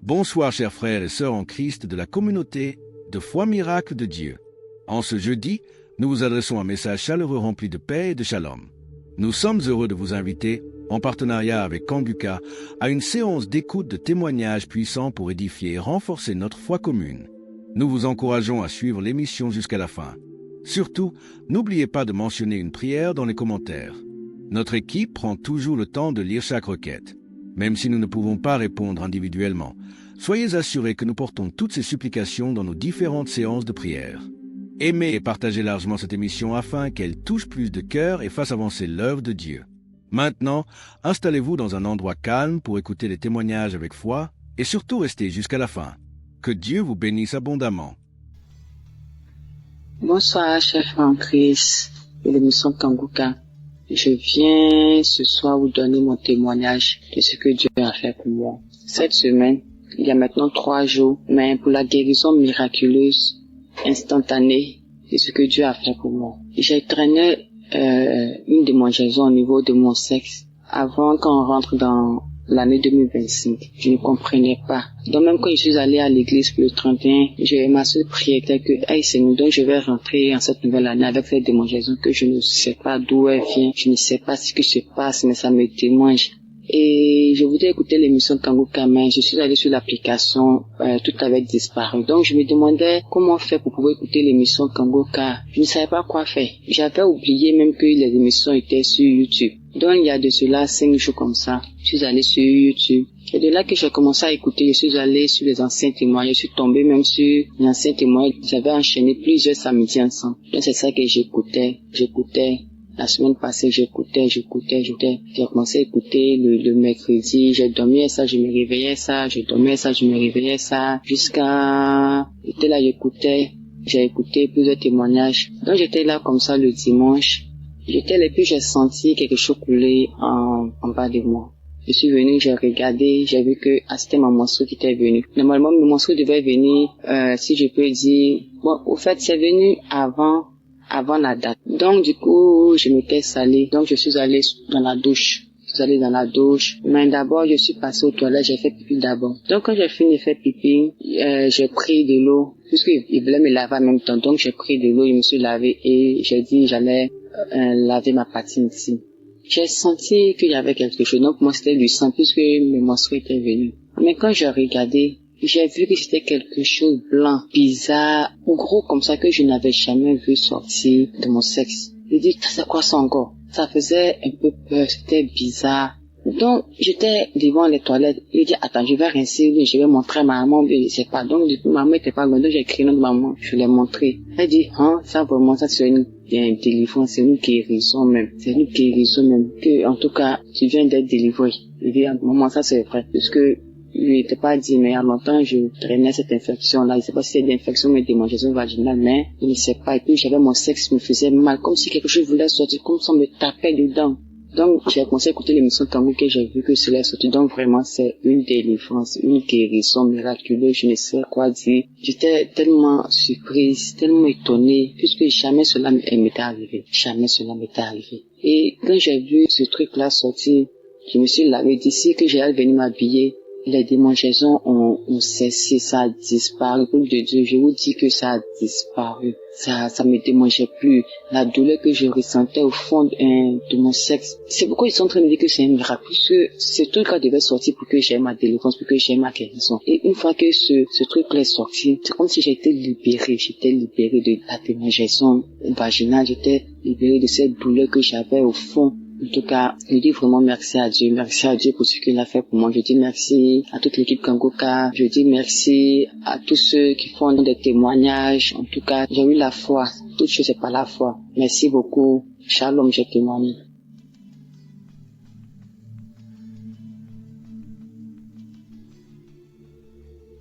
Bonsoir chers frères et sœurs en Christ de la communauté de foi miracle de Dieu. En ce jeudi, nous vous adressons un message chaleureux rempli de paix et de shalom. Nous sommes heureux de vous inviter, en partenariat avec Kanguka, à une séance d'écoute de témoignages puissants pour édifier et renforcer notre foi commune. Nous vous encourageons à suivre l'émission jusqu'à la fin. Surtout, n'oubliez pas de mentionner une prière dans les commentaires. Notre équipe prend toujours le temps de lire chaque requête. Même si nous ne pouvons pas répondre individuellement, soyez assurés que nous portons toutes ces supplications dans nos différentes séances de prière. Aimez et partagez largement cette émission afin qu'elle touche plus de cœurs et fasse avancer l'œuvre de Dieu. Maintenant, installez-vous dans un endroit calme pour écouter les témoignages avec foi et surtout restez jusqu'à la fin. Que Dieu vous bénisse abondamment. Bonsoir, chers frères en Christ de l'émission Kanguka. Je viens ce soir vous donner mon témoignage de ce que Dieu a fait pour moi. Cette semaine, il y a maintenant 3 jours, mais pour la guérison miraculeuse, instantanée, de ce que Dieu a fait pour moi. J'ai traîné une démangeaison au niveau de mon sexe avant qu'on rentre dans l'année 2025. Je ne comprenais pas. Donc même quand je suis allée à l'église pour le 31, ma seule prière était que, hey Seigneur, donc je vais rentrer en cette nouvelle année avec cette démangeaison que je ne sais pas d'où elle vient, je ne sais pas ce qui se passe, mais ça me démange. Et je voulais écouter l'émission Kanguka, mais je suis allée sur l'application, tout avait disparu. Donc je me demandais comment faire pour pouvoir écouter l'émission Kanguka. Je ne savais pas quoi faire. J'avais oublié même que les émissions étaient sur YouTube. Donc il y a de cela 5 jours comme ça, je suis allée sur YouTube. Et de là que j'ai commencé à écouter, je suis allée sur les anciens témoignages, je suis tombée même sur les anciens témoignages. J'avais enchaîné plusieurs samedis ensemble. Donc c'est ça que j'écoutais. La semaine passée, j'écoutais. J'ai commencé à écouter le mercredi. J'ai dormi ça, je me réveillais ça. Je dormais ça, je me réveillais ça. Jusqu'à... J'étais là, j'écoutais. J'ai écouté plusieurs témoignages. Donc j'étais là comme ça le dimanche. J'étais là et puis j'ai senti quelque chose couler en bas de moi. Je suis venue, j'ai regardé, j'ai vu que c'était ma menstruée qui était venue. Normalement, ma menstruée devait venir, si je peux dire... Bon, au fait, c'est venu avant la date. Donc, du coup, je m'étais salée. Donc, je suis allée dans la douche. Mais d'abord, je suis passée aux toilettes, j'ai fait pipi d'abord. Donc, quand j'ai fini de faire pipi, j'ai pris de l'eau. Puisqu'il voulait me laver en même temps. Donc, j'ai pris de l'eau, je me suis lavé et j'ai dit j'allais laver ma patine ici. J'ai senti qu'il y avait quelque chose. Donc, moi, c'était du sang puisque mes menstrues étaient venues. Mais quand j'ai regardé, j'ai vu que c'était quelque chose de blanc, bizarre, gros comme ça que je n'avais jamais vu sortir de mon sexe. Je dis, c'est quoi ça encore? Ça faisait un peu peur, c'était bizarre. Donc, j'étais devant les toilettes. Je dis, attends, je vais rincer, je vais montrer à ma maman, je ne sais pas. Donc, du coup, ma maman était pas grande, donc j'ai crié notre maman, je l'ai montré. Elle dit, ça vraiment, ça c'est une délivrance, c'est une guérison même. Que, en tout cas, tu viens d'être délivré. Je dis, maman, ça c'est vrai, puisque je n'étais pas dit, mais il y a longtemps, je traînais cette infection-là. Je ne sais pas si c'est une infection ou une démangeaison vaginale, mais je ne sais pas. Et puis, j'avais mon sexe qui me faisait mal, comme si quelque chose voulait sortir, comme si on me tapait dedans. Donc, j'ai commencé à écouter l'émission Kanguka et j'ai vu que cela est sorti. Donc, vraiment, c'est une délivrance, une guérison miraculeuse, je ne sais quoi dire. J'étais tellement surprise, tellement étonnée, puisque jamais cela m'était arrivé. Et quand j'ai vu ce truc-là sortir, je me suis lavé d'ici que j'allais venir m'habiller. Les démangeaisons ont cessé, ça a disparu. Pour de Dieu, je vous dis que ça a disparu. Ça me démangeait plus. La douleur que je ressentais au fond de mon sexe. C'est pourquoi ils sont en train de dire que c'est un miracle. Puisque ce truc-là devait sortir pour que j'aie ma délivrance, pour que j'aie ma guérison. Et une fois que ce truc-là est sorti, c'est comme si j'étais libérée. J'étais libérée de la démangeaison vaginale. J'étais libérée de cette douleur que j'avais au fond. En tout cas, je dis vraiment merci à Dieu pour ce qu'il a fait pour moi. Je dis merci à toute l'équipe Kanguka. Je dis merci à tous ceux qui font des témoignages. En tout cas, j'ai eu la foi. Toute chose c'est par la foi. Merci beaucoup. Shalom, j'ai témoigné.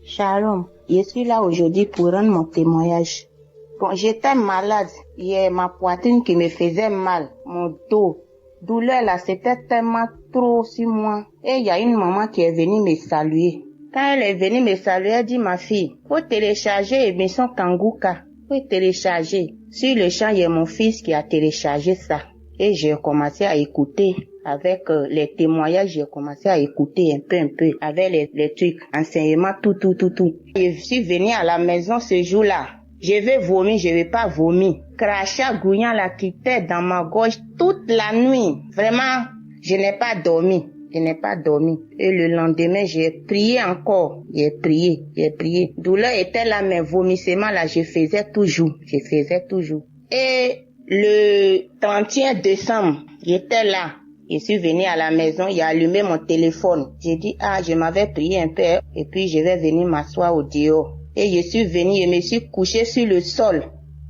Shalom, je suis là aujourd'hui pour rendre mon témoignage. Bon, j'étais malade. Il y a ma poitrine qui me faisait mal, mon dos. Douleur là, c'était tellement trop sur moi. Et il y a une maman qui est venue me saluer. Quand elle est venue me saluer, elle dit, ma fille, faut télécharger l'émission Kanguka. Faut télécharger. Sur le champ, il y a mon fils qui a téléchargé ça. Et j'ai commencé à écouter avec les témoignages, j'ai commencé à écouter un peu, avec les trucs, enseignements, tout. Je suis venue à la maison ce jour-là. Je vais vomir, je vais pas vomir. Crachat, gouillant, la quittait dans ma gorge toute la nuit. Vraiment, je n'ai pas dormi. Et le lendemain, j'ai prié encore. J'ai prié. Douleur était là, mais vomissement là, je faisais toujours. Et le 31 décembre, j'étais là. Je suis venue à la maison, j'ai allumé mon téléphone. J'ai dit, je m'avais prié un peu, et puis je vais venir m'asseoir au dehors. Et je suis venue, je me suis couchée sur le sol.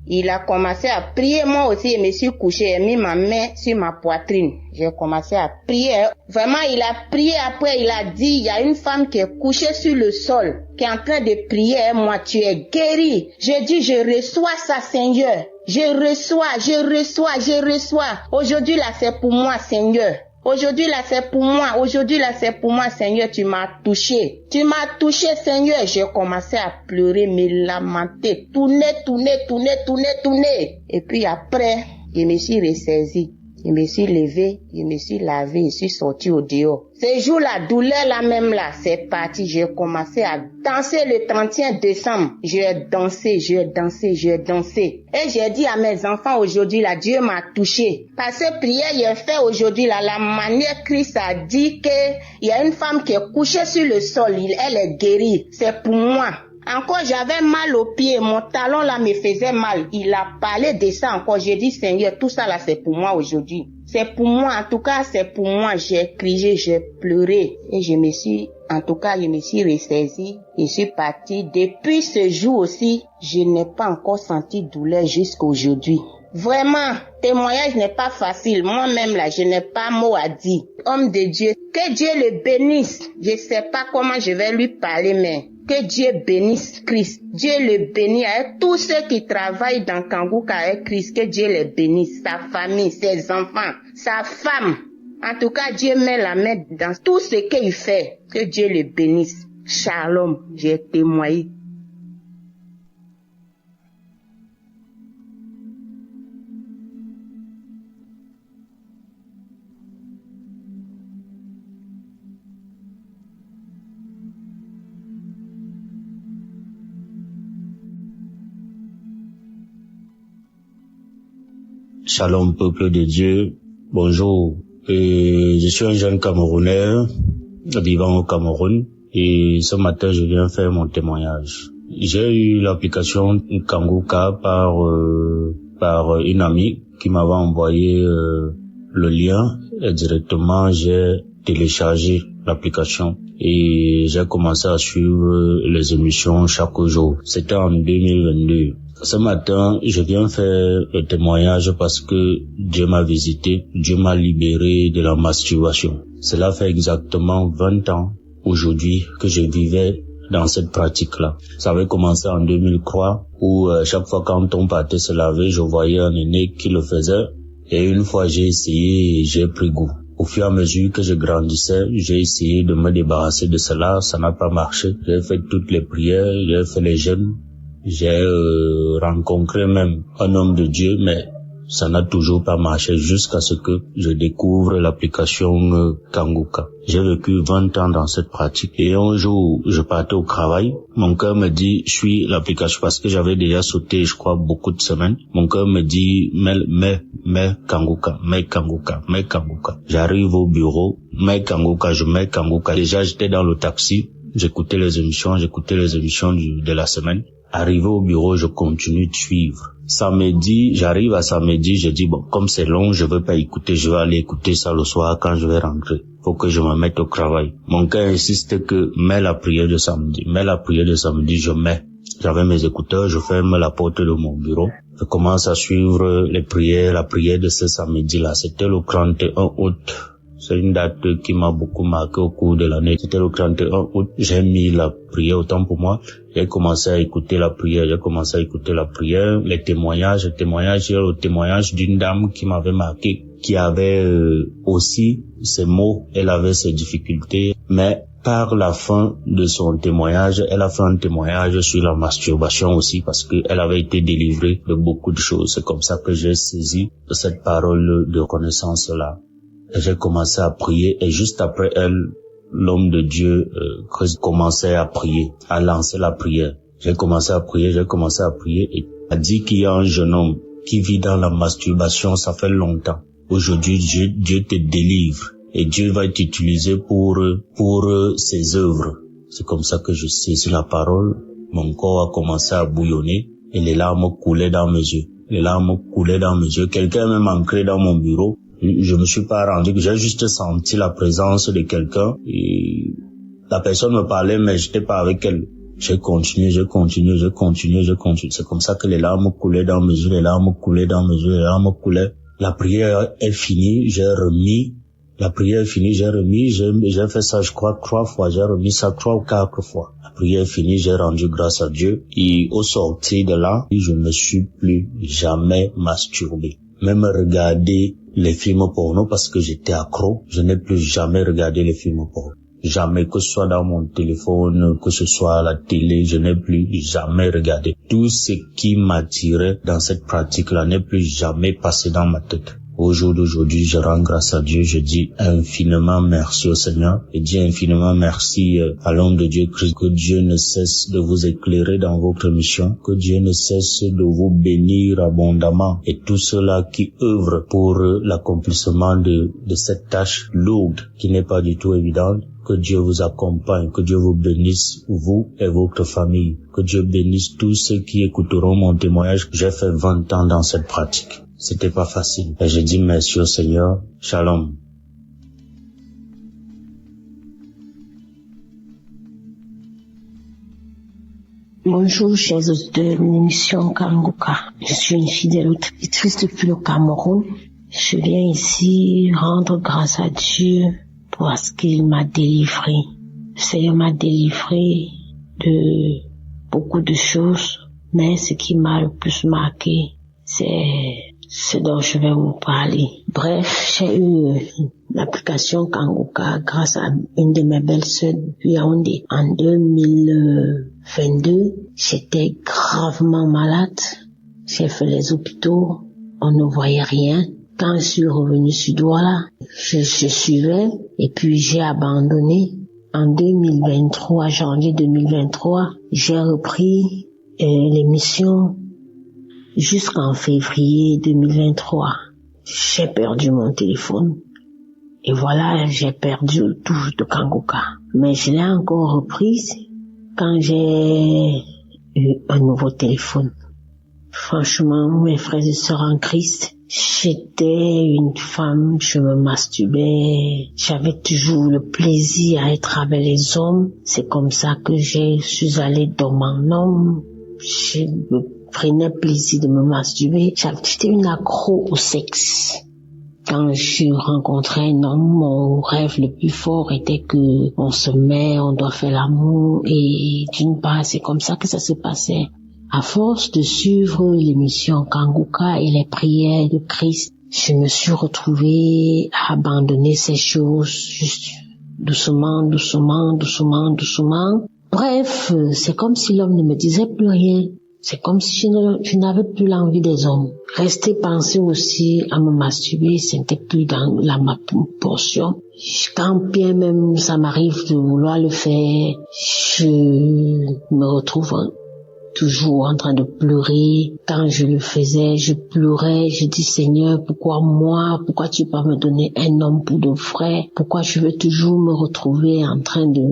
Il a commencé à prier, moi aussi, je me suis couchée, j'ai mis ma main sur ma poitrine. J'ai commencé à prier. Vraiment, il a prié, après il a dit, il y a une femme qui est couchée sur le sol, qui est en train de prier, moi, tu es guérie. J'ai dit, je reçois ça, Seigneur. Je reçois. Aujourd'hui, là, c'est pour moi, Seigneur. Aujourd'hui, là, c'est pour moi, Seigneur, tu m'as touché, Seigneur. J'ai commencé à pleurer, me lamenter, tourner. Et puis après, je me suis ressaisie. Je me suis levée, je me suis lavée, je suis sortie au dehors. Ce jour, la douleur là même là, c'est parti. J'ai commencé à danser le 31 décembre. J'ai dansé. Et j'ai dit à mes enfants aujourd'hui, là, Dieu m'a touché. Parce que prière, j'ai fait aujourd'hui, là, la manière Christ a dit que il y a une femme qui est couchée sur le sol, elle est guérie. C'est pour moi. Encore, j'avais mal aux pieds, mon talon là me faisait mal. Il a parlé de ça encore. J'ai dit, Seigneur, tout ça là, c'est pour moi aujourd'hui. C'est pour moi, en tout cas, c'est pour moi. J'ai crié, j'ai pleuré. Et je me suis ressaisie. Je suis partie. Depuis ce jour aussi, je n'ai pas encore senti douleur jusqu'à aujourd'hui. Vraiment, témoignage n'est pas facile. Moi-même là, je n'ai pas mot à dire. Homme de Dieu, que Dieu le bénisse. Je sais pas comment je vais lui parler, mais que Dieu bénisse Christ. Dieu le bénit avec tous ceux qui travaillent dans Kanguka avec Christ. Que Dieu le bénisse. Sa famille, ses enfants, sa femme. En tout cas, Dieu met la main dans tout ce qu'il fait. Que Dieu le bénisse. Shalom, j'ai témoigné. Shalom, peuple de Dieu. Bonjour. Je suis un jeune Camerounais vivant au Cameroun et ce matin, je viens faire mon témoignage. J'ai eu l'application Kanguka par une amie qui m'avait envoyé le lien et directement j'ai téléchargé l'application et j'ai commencé à suivre les émissions chaque jour. C'était en 2022. Ce matin, je viens faire le témoignage parce que Dieu m'a visité, Dieu m'a libéré de la masturbation. Cela fait exactement 20 ans aujourd'hui que je vivais dans cette pratique-là. Ça avait commencé en 2003 où chaque fois quand on partait se laver, je voyais un aîné qui le faisait et une fois j'ai essayé et j'ai pris goût. Au fur et à mesure que je grandissais, j'ai essayé de me débarrasser de cela, ça n'a pas marché. J'ai fait toutes les prières, j'ai fait les jeûnes. J'ai rencontré même un homme de Dieu, mais ça n'a toujours pas marché jusqu'à ce que je découvre l'application Kanguka. J'ai vécu 20 ans dans cette pratique et un jour, je partais au travail. Mon cœur me dit, suis l'application parce que j'avais déjà sauté, je crois, beaucoup de semaines. Mon cœur me dit, mets Kanguka. J'arrive au bureau, mets Kanguka. Déjà, j'étais dans le taxi, j'écoutais les émissions de la semaine. Arrivé au bureau, je continue de suivre. Samedi, j'arrive à samedi, je dis bon, comme c'est long, je veux pas écouter, je vais aller écouter ça le soir quand je vais rentrer. Faut que je me mette au travail. Mon cœur insiste que mets la prière de samedi, je mets. J'avais mes écouteurs, je ferme la porte de mon bureau. Je commence à suivre les prières, la prière de ce samedi-là. C'était le 31 août. C'est une date qui m'a beaucoup marqué au cours de l'année. C'était le 31 août. J'ai mis la prière autant pour moi. J'ai commencé à écouter la prière. Les témoignages. J'ai le témoignage d'une dame qui m'avait marqué, qui avait aussi ses maux. Elle avait ses difficultés. Mais par la fin de son témoignage, elle a fait un témoignage sur la masturbation aussi parce qu'elle avait été délivrée de beaucoup de choses. C'est comme ça que j'ai saisi cette parole de reconnaissance-là. J'ai commencé à prier et juste après elle, l'homme de Dieu commençait à prier, à lancer la prière. J'ai commencé à prier et a dit qu'il y a un jeune homme qui vit dans la masturbation, ça fait longtemps. Aujourd'hui, Dieu te délivre et Dieu va t'utiliser pour ses œuvres. C'est comme ça que je saisis la parole. Mon corps a commencé à bouillonner et les larmes coulaient dans mes yeux. Quelqu'un est même entré dans mon bureau. Je me suis pas rendu, j'ai juste senti la présence de quelqu'un et la personne me parlait mais j'étais pas avec elle. J'ai continué. C'est comme ça que les larmes coulaient dans mes yeux, La prière est finie, j'ai fait ça, je crois, 3 fois, j'ai remis ça 3 ou 4 fois. La prière est finie, j'ai rendu grâce à Dieu et au sortir de là, je ne me suis plus jamais masturbé. Même regarder les films porno parce que j'étais accro, je n'ai plus jamais regardé les films porno. Jamais, que ce soit dans mon téléphone, que ce soit à la télé, je n'ai plus jamais regardé. Tout ce qui m'attirait dans cette pratique-là n'est plus jamais passé dans ma tête. Au jour d'aujourd'hui, je rends grâce à Dieu, je dis infiniment merci au Seigneur, et dis infiniment merci à l'homme de Dieu Christ, que Dieu ne cesse de vous éclairer dans votre mission, que Dieu ne cesse de vous bénir abondamment, et tous ceux-là qui œuvrent pour l'accomplissement de cette tâche lourde qui n'est pas du tout évidente. Que Dieu vous accompagne, que Dieu vous bénisse, vous et votre famille. Que Dieu bénisse tous ceux qui écouteront mon témoignage. J'ai fait 20 ans dans cette pratique. C'était pas facile. Et je dis merci au Seigneur. Shalom. Bonjour, chers auditeurs de l'émission Kanguka. Je suis une fidèle auditrice depuis le Cameroun. Je viens ici rendre grâce à Dieu parce qu'il m'a délivré. Le Seigneur m'a délivré de beaucoup de choses, mais ce qui m'a le plus marqué, c'est ce dont je vais vous parler. Bref, j'ai eu l'application Kanguka grâce à une de mes belles sœurs depuis Yaoundé. En 2022, j'étais gravement malade. J'ai fait les hôpitaux, on ne voyait rien. Quand je suis revenue sur Douala, je suivais et puis j'ai abandonné. En 2023, janvier 2023, j'ai repris l'émission jusqu'en février 2023. J'ai perdu mon téléphone et voilà, j'ai perdu le touche de Kanguka. Mais je l'ai encore reprise quand j'ai eu un nouveau téléphone. Franchement, mes frères et sœurs en Christ, j'étais une femme, je me masturbais, j'avais toujours le plaisir à être avec les hommes. C'est comme ça que je suis allée dans mon homme. Je me prenais plaisir de me masturber. J'étais une accro au sexe. Quand je rencontrais un homme, mon rêve le plus fort était que on se met, on doit faire l'amour et d'une part, c'est comme ça que ça se passait. À force de suivre l'émission Kanguka et les prières de Christ, je me suis retrouvée à abandonner ces choses juste doucement. Bref, c'est comme si l'homme ne me disait plus rien. C'est comme si je n'avais plus l'envie des hommes. Rester penser aussi à me masturber, c'était plus dans ma portion. Quand bien même ça m'arrive de vouloir le faire, je me retrouve toujours en train de pleurer. Quand je le faisais, je pleurais, je dis Seigneur, pourquoi moi? Pourquoi tu vas me donner un homme pour de vrai? Pourquoi je veux toujours me retrouver en train de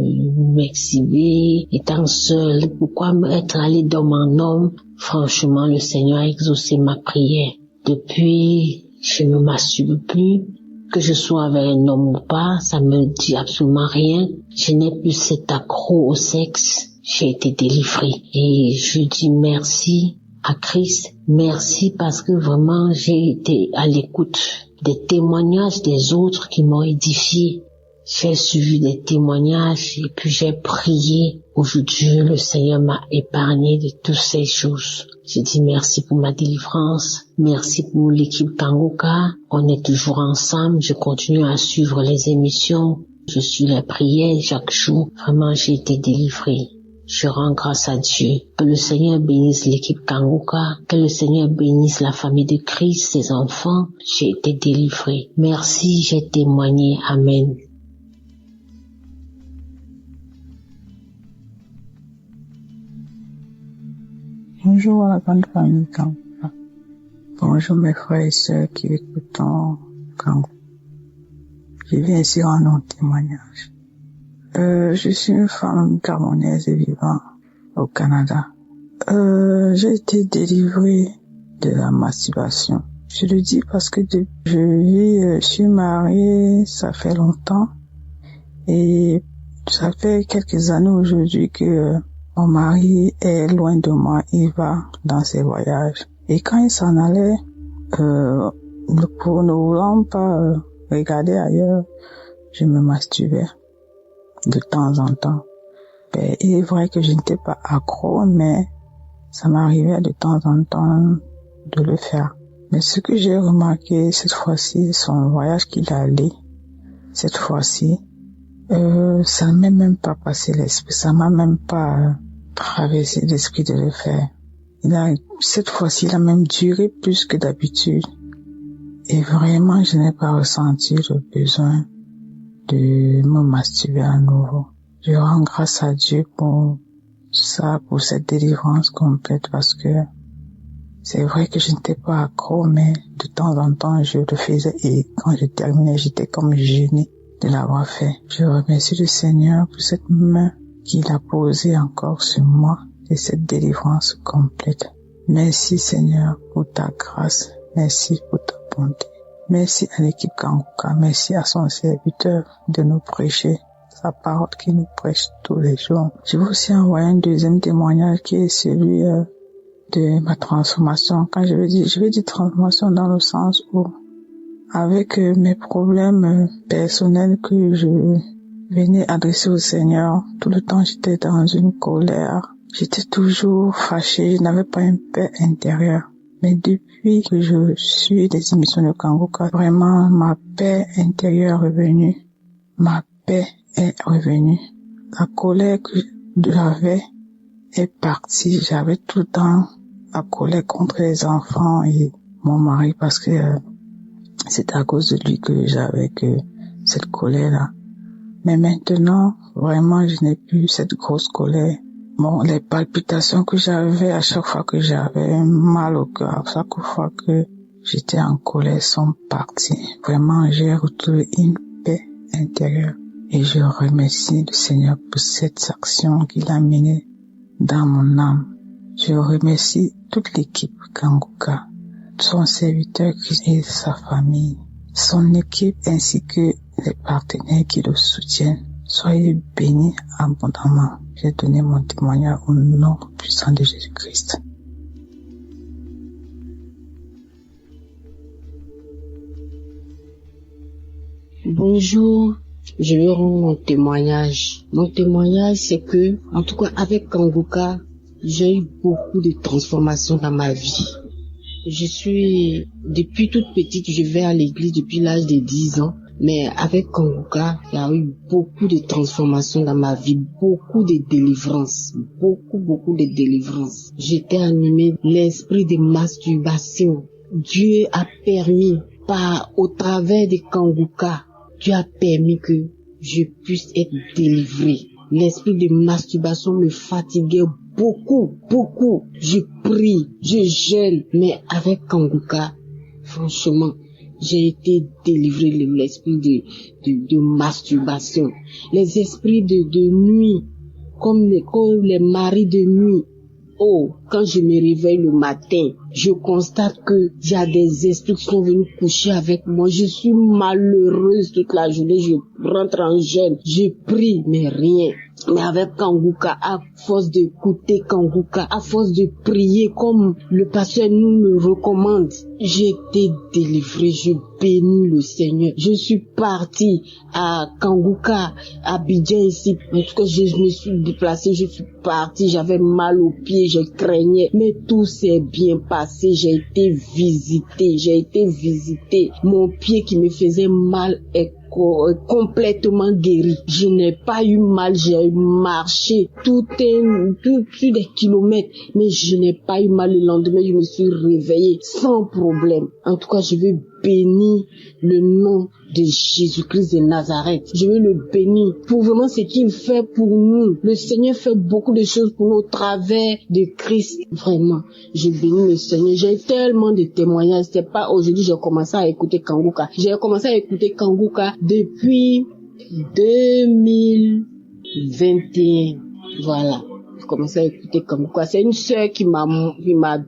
m'exhiber, étant seule? Pourquoi être allé dans mon homme? Franchement, le Seigneur a exaucé ma prière. Depuis, je ne masturbe plus. Que je sois avec un homme ou pas, ça me dit absolument rien. Je n'ai plus cet accro au sexe. J'ai été délivrée et je dis merci à Christ, merci parce que vraiment j'ai été à l'écoute des témoignages des autres qui m'ont édifié. J'ai suivi des témoignages et puis j'ai prié. Aujourd'hui, le Seigneur m'a épargné de toutes ces choses. Je dis merci pour ma délivrance, merci pour l'équipe Kanguka. On est toujours ensemble, je continue à suivre les émissions. Je suis les prières chaque jour. Vraiment, j'ai été délivrée. Je rends grâce à Dieu. Que le Seigneur bénisse l'équipe Kanguka. Que le Seigneur bénisse la famille de Christ, ses enfants. J'ai été délivrée. Merci, j'ai témoigné. Amen. Bonjour à la grande famille Kanguka. Bonjour mes frères et sœurs qui écoutent Kanguka. Je viens ici rendre un témoignage. Je suis une femme camerounaise et vivant au Canada. J'ai été délivrée de la masturbation. Je le dis parce que je suis mariée, ça fait longtemps. Et ça fait quelques années aujourd'hui que mon mari est loin de moi, il va dans ses voyages. Et quand il s'en allait, pour ne voulant pas regarder ailleurs, je me masturbais de temps en temps. Il est vrai que je n'étais pas accro, mais ça m'arrivait de temps en temps de le faire. Mais ce que j'ai remarqué cette fois-ci, son voyage qu'il a allé, cette fois-ci, ça ne m'est même pas passé l'esprit, ça m'a même pas traversé l'esprit de le faire. Cette fois-ci, il a même duré plus que d'habitude. Et vraiment, je n'ai pas ressenti le besoin de me masturber à nouveau. Je rends grâce à Dieu pour ça, pour cette délivrance complète, parce que c'est vrai que je n'étais pas accro, mais de temps en temps, je le faisais et quand je terminais, j'étais comme gênée de l'avoir fait. Je remercie le Seigneur pour cette main qu'il a posée encore sur moi et cette délivrance complète. Merci Seigneur pour ta grâce. Merci pour ta bonté. Merci à l'équipe Kanguka. Merci à son serviteur de nous prêcher sa parole qui nous prêche tous les jours. Je veux aussi envoyer un deuxième témoignage qui est celui de ma transformation. Quand je vais dire transformation dans le sens où avec mes problèmes personnels que je venais adresser au Seigneur, tout le temps j'étais dans une colère. J'étais toujours fâchée, je n'avais pas une paix intérieure. Mais depuis que je suis des émissions de Kanguka, vraiment ma paix intérieure est revenue. Ma paix est revenue. La colère que j'avais est partie. J'avais tout le temps la colère contre les enfants et mon mari parce que c'est à cause de lui que j'avais cette colère-là. Mais maintenant, vraiment, je n'ai plus cette grosse colère. Bon, les palpitations que j'avais à chaque fois que j'avais mal au cœur, à chaque fois que j'étais en colère sont parties. Vraiment, j'ai retrouvé une paix intérieure. Et je remercie le Seigneur pour cette action qu'il a menée dans mon âme. Je remercie toute l'équipe Kanguka, son serviteur et sa famille, son équipe ainsi que les partenaires qui le soutiennent. Soyez bénis abondamment. J'ai donné mon témoignage au nom puissant de Jésus-Christ. Bonjour, je vais rendre mon témoignage. Mon témoignage, c'est que, en tout cas, avec Kanguka, j'ai eu beaucoup de transformations dans ma vie. Depuis toute petite, je vais à l'église depuis l'âge de 10 ans. Mais avec Kanguka, il y a eu beaucoup de transformations dans ma vie, beaucoup de délivrances, beaucoup de délivrances. J'étais animée l'esprit de masturbation. Dieu a permis, au travers de Kanguka, Dieu a permis que je puisse être délivrée. L'esprit de masturbation me fatiguait beaucoup. Je prie, je jeûne, mais avec Kanguka, franchement, j'ai été délivré de l'esprit de masturbation. Les esprits de nuit, comme les maris de nuit. Oh, quand je me réveille le matin, je constate que il y a des esprits qui sont venus coucher avec moi. Je suis malheureuse toute la journée. Je rentre en jeûne. Je prie, mais rien. Mais avec Kanguka, à force d'écouter Kanguka, à force de prier comme le pasteur nous le recommande, j'ai été délivrée. Je bénis le Seigneur. Je suis partie à Kanguka, à Abidjan ici. En tout cas, je me suis déplacée, je suis partie. J'avais mal aux pieds, je craignais. Mais tout s'est bien passé. J'ai été visitée. Mon pied qui me faisait mal est complètement guérie. Je n'ai pas eu mal, j'ai marché sur des kilomètres, mais je n'ai pas eu mal. Le lendemain, je me suis réveillée sans problème. En tout cas, je veux bénir le nom de Jésus-Christ de Nazareth. Je veux le bénir pour vraiment ce qu'il fait pour nous. Le Seigneur fait beaucoup de choses pour nous au travers de Christ. Vraiment, je bénis le Seigneur. J'ai tellement de témoignages. C'est pas aujourd'hui j'ai commencé à écouter Kanguka. J'ai commencé à écouter Kanguka depuis 2021. Voilà. J'ai commencé à écouter Kanguka. C'est une sœur qui m'a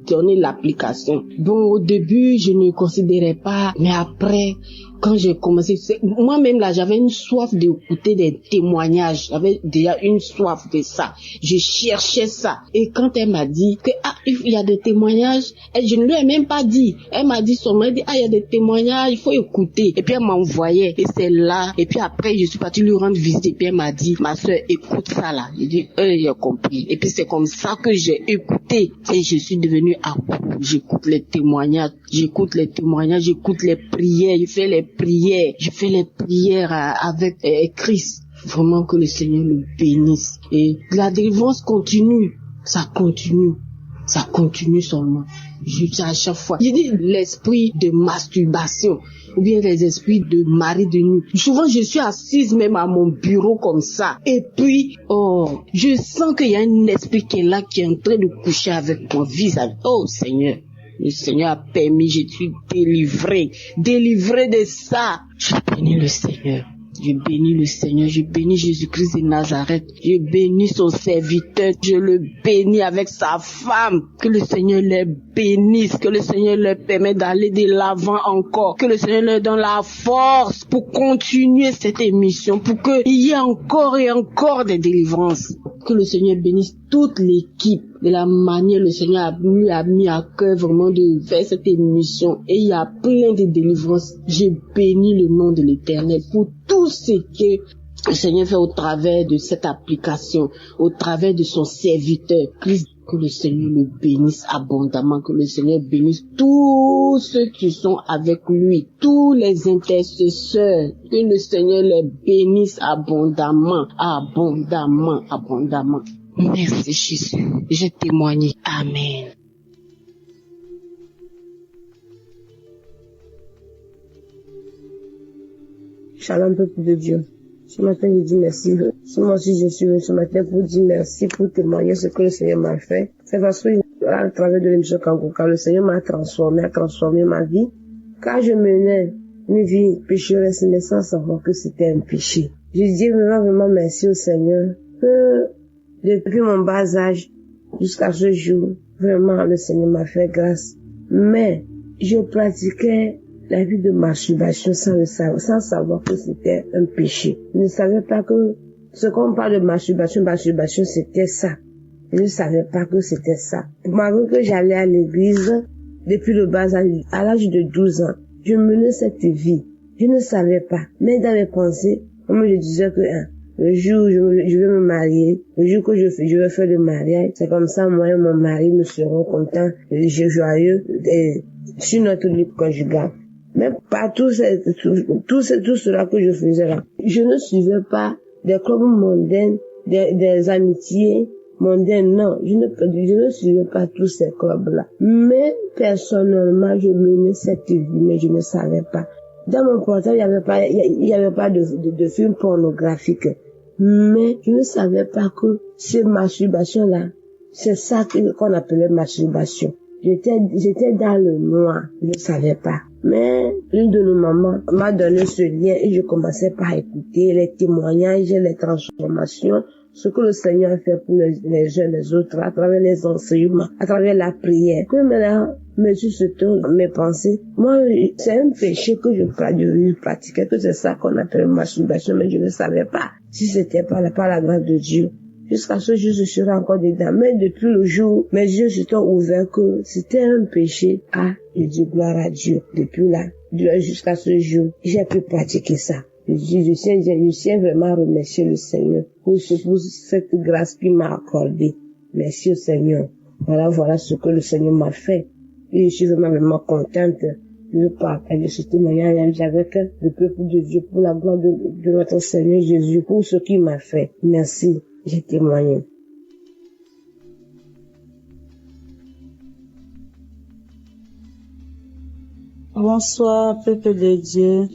donné l'application. Bon, au début, je ne considérais pas, mais après, quand j'ai commencé, moi-même là, j'avais une soif d'écouter des témoignages. J'avais déjà une soif de ça. Je cherchais ça. Et quand elle m'a dit que, il y a des témoignages, je ne lui ai même pas dit. Elle m'a dit seulement, il y a des témoignages, il faut écouter. Et puis elle m'a envoyé. Et c'est là. Et puis après, je suis partie lui rendre visite. Et puis elle m'a dit, ma soeur, écoute ça là. J'ai dit, j'ai compris. Et puis c'est comme ça que j'ai écouté. Et je suis devenue accro. J'écoute les témoignages, j'écoute les prières, je fais les prières avec Christ. Vraiment que le Seigneur le bénisse. Et la délivrance continue, ça continue seulement. À chaque fois. Je dis l'esprit de masturbation ou bien les esprits de mari de nuit. Souvent, je suis assise même à mon bureau comme ça. Et puis, je sens qu'il y a un esprit qui est là, qui est en train de coucher avec mon visage. Oh Seigneur. Le Seigneur a permis, je suis délivré de ça. Je bénis le Seigneur. Je bénis le Seigneur, je bénis Jésus-Christ de Nazareth, je bénis son serviteur, je le bénis avec sa femme, que le Seigneur les bénisse, que le Seigneur leur permette d'aller de l'avant encore, que le Seigneur leur donne la force pour continuer cette émission, pour qu'il y ait encore et encore des délivrances, que le Seigneur bénisse toute l'équipe, de la manière le Seigneur a mis à cœur vraiment de faire cette émission, et il y a plein de délivrances. Je bénis le nom de l'Éternel pour tout ce que le Seigneur fait au travers de cette application, au travers de son serviteur Christ. Que le Seigneur le bénisse abondamment, que le Seigneur bénisse tous ceux qui sont avec lui, tous les intercesseurs, que le Seigneur les bénisse abondamment. Merci Jésus, j'ai témoigné. Amen. Shalom peuple de Dieu. Ce matin, je dis merci. Moi aussi, je suis venu ce matin pour dire merci, pour témoigner ce que le Seigneur m'a fait. C'est parce que, à travers de l'émission Kanguka, le Seigneur m'a transformé ma vie. Car je menais une vie pécheresse, mais sans savoir que c'était un péché. Je dis vraiment merci au Seigneur que, depuis mon bas âge jusqu'à ce jour, vraiment, le Seigneur m'a fait grâce. Mais, je pratiquais la vie de masturbation sans savoir que c'était un péché. Je ne savais pas que ce qu'on parle de masturbation, c'était ça. Je ne savais pas que c'était ça. Malgré que j'allais à l'église depuis le bas âge, à l'âge de 12 ans, je menais cette vie. Je ne savais pas. Mais dans mes pensées, moi je disais que le jour où je vais me marier, le jour que je vais faire le mariage, c'est comme ça moi et mon mari nous serons contents, joyeux sur notre vie conjugale. Mais pas tout cela que je faisais là. Je ne suivais pas des clubs mondains, des amitiés mondaines, non. Je ne suivais pas tous ces clubs-là. Mais, personnellement, je menais cette vie, mais je ne savais pas. Dans mon portable, il y avait pas de film pornographique. Mais, je ne savais pas que ces masturbations-là, c'est ça qu'on appelait masturbation. J'étais dans le noir. Je ne savais pas. Mais une de nos mamans m'a donné ce lien et je commençais par écouter les témoignages, les transformations, ce que le Seigneur a fait pour les uns les autres, à travers les enseignements, à travers la prière. Que maintenant, me suscitant mes pensées, moi, c'est un péché que je pratiquais, que c'est ça qu'on appelle masturbation, mais je ne savais pas si c'était par la grâce de Dieu. Jusqu'à ce jour, je serai encore dedans. Mais depuis le jour, mes yeux se sont ouverts que c'était un péché. Je dis gloire à Dieu. Depuis là, jusqu'à ce jour, j'ai pu pratiquer ça. Je tiens vraiment à remercier le Seigneur pour cette grâce qu'il m'a accordée. Merci au Seigneur. Voilà ce que le Seigneur m'a fait. Et je suis vraiment contente Je veux partager de ce témoignage avec le peuple de Dieu pour la gloire de notre Seigneur Jésus, pour ce qu'il m'a fait. Merci, j'ai témoigné. Bonsoir, peuple de Dieu.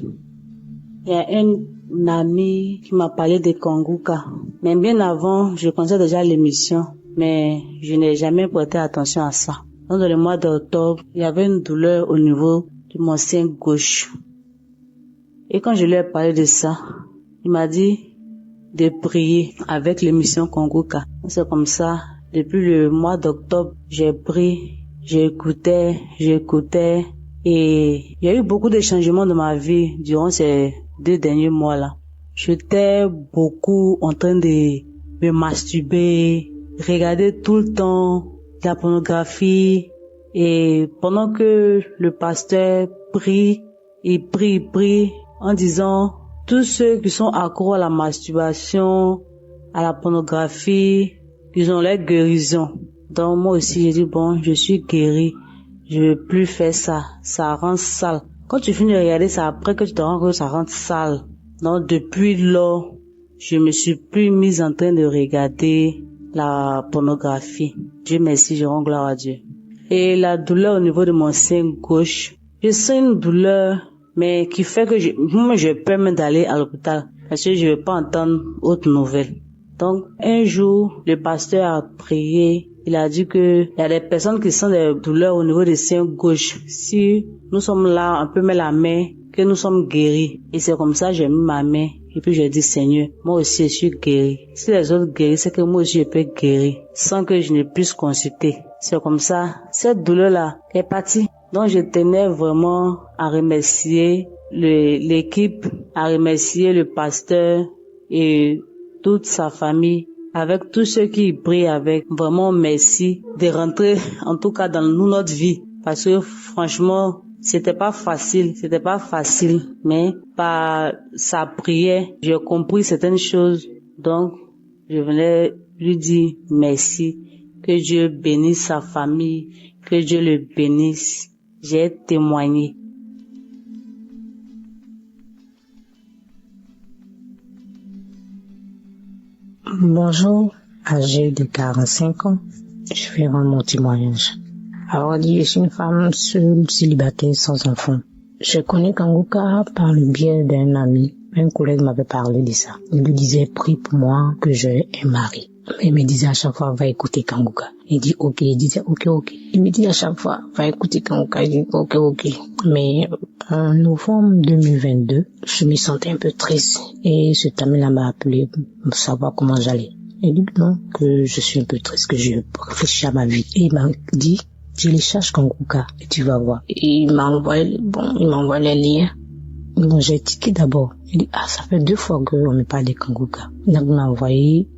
Il y a un ami qui m'a parlé de Kanguka. Mais bien avant, je connaissais déjà l'émission, mais je n'ai jamais prêté attention à ça. Dans le mois d'octobre, il y avait une douleur au niveau de mon sein gauche. Et quand je lui ai parlé de ça, il m'a dit de prier avec l'émission Kanguka. C'est comme ça, depuis le mois d'octobre, j'ai prié, j'écoutais. Et il y a eu beaucoup de changements dans ma vie durant ces 2 derniers mois-là. J'étais beaucoup en train de me masturber, regarder tout le temps de la pornographie. Et pendant que le pasteur prie, il prie en disant tous ceux qui sont accros à la masturbation, à la pornographie, ils ont leur guérison. Donc moi aussi j'ai dit bon, je suis guéri. Je veux plus faire ça. Ça rend sale. Quand tu finis de regarder ça, après que tu te rends compte que ça rend sale. Donc, depuis lors, je me suis plus mise en train de regarder la pornographie. Dieu merci, je rends gloire à Dieu. Et la douleur au niveau de mon sein gauche, je sens une douleur, mais qui fait que moi, je peux même d'aller à l'hôpital. Parce que je ne veux pas entendre autre nouvelle. Donc, un jour, le pasteur a prié. Il a dit que il y a des personnes qui sentent des douleurs au niveau des seins gauche. Si nous sommes là, on peut mettre la main, que nous sommes guéris. Et c'est comme ça, j'ai mis ma main. Et puis j'ai dit, Seigneur, moi aussi je suis guéri. Si les autres guérissent, c'est que moi aussi je peux guérir. Sans que je ne puisse consulter. C'est comme ça. Cette douleur-là est partie. Donc je tenais vraiment à remercier l'équipe, à remercier le pasteur et toute sa famille, avec tous ceux qui prient avec. Vraiment merci de rentrer en tout cas dans notre vie, parce que franchement c'était pas facile, mais par sa prière j'ai compris certaines choses. Donc je venais lui dire merci, que Dieu bénisse sa famille, que Dieu le bénisse. J'ai témoigné. Bonjour, âgée de 45 ans, je vais rendre mon témoignage. Alors, je suis une femme seule, célibataire, sans enfant. Je connais Kanguka par le biais d'un ami. Un collègue m'avait parlé de ça. Il lui disait, prie pour moi que j'ai un mari. Il me disait à chaque fois, va écouter Kanguka. Il dit, ok. Il disait, ok. Il me dit à chaque fois, va écouter Kanguka. Il dit, ok. Mais en novembre 2022, je me sentais un peu triste. Et cet ami-là m'a appelé pour savoir comment j'allais. Il dit non, que je suis un peu triste, que je réfléchis à ma vie. Et il m'a dit, télécharge Kanguka et tu vas voir. Et il m'a envoyé les liens. Donc j'ai tiqué d'abord. Il dit, ça fait 2 fois qu'on me parle de Kanguka. Donc il m'a envoyé,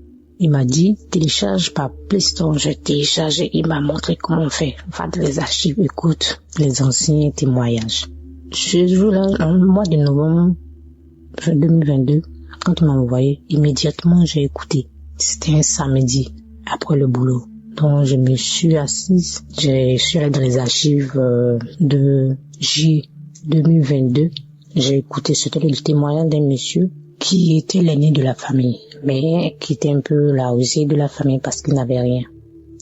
il m'a dit, télécharge par Play Store. J'ai téléchargé, il m'a montré comment on fait. Va dans les archives, écoute les anciens témoignages. Ce jour-là, en mois de novembre 2022, quand il m'a envoyé, immédiatement j'ai écouté. C'était un samedi, après le boulot. Donc je me suis assise, je suis allée dans les archives de J 2022. J'ai écouté, c'était le témoignage d'un monsieur qui était l'aîné de la famille, mais qui était un peu la rusée de la famille parce qu'il n'avait rien.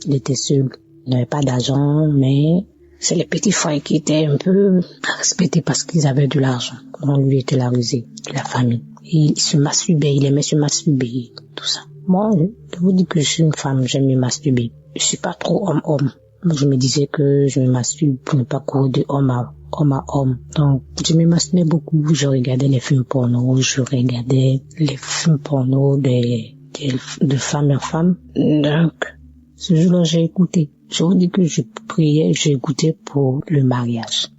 Il était seul, il n'avait pas d'argent, mais c'est les petits frères qui étaient un peu respectés parce qu'ils avaient de l'argent. Donc lui était la rusée de la famille. Il se masturbait, il aimait se masturber, tout ça. Moi, je vous dis que je suis une femme, j'aime me masturber. Je suis pas trop homme-homme. Je me disais que je me masturbe pour ne pas courir de homme à homme. Donc, je me masturbais beaucoup. Je regardais les films porno, de femme à femme. Donc, ce jour-là, j'ai écouté. Je vous dis que je priais, j'ai écouté pour le mariage.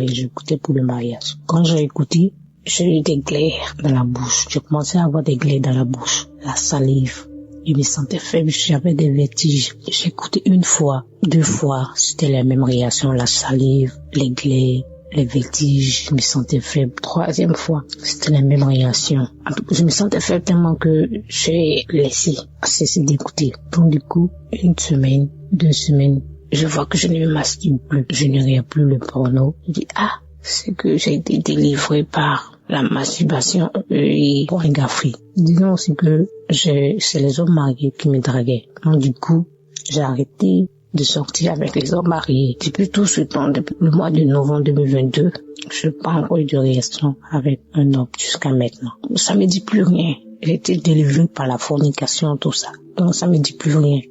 J'écoutais pour le mariage. Quand j'ai écouté, j'ai eu des glaires dans la bouche. Je commençais à avoir des glaires dans la bouche. La salive. Je me sentais faible, j'avais des vertiges. J'ai écouté 1 fois, 2 fois, c'était la même réaction, la salive, les glaires, les vertiges, je me sentais faible. 3e fois, c'était la même réaction. En tout cas, je me sentais faible tellement que j'ai cessé d'écouter. Donc du coup, 1 semaine, 2 semaines, je vois que je ne me masturbe plus, je ne regarde plus le porno. Je dis, c'est que j'ai été délivré par la masturbation et pornographie. Disons aussi que c'est les hommes mariés qui me draguaient. Donc, du coup, j'ai arrêté de sortir avec les hommes mariés. Depuis tout ce temps, depuis le mois de novembre 2022, je n'ai pas encore eu de relation avec un homme jusqu'à maintenant. Ça me dit plus rien. J'ai été délivré par la fornication, tout ça. Donc ça me dit plus rien.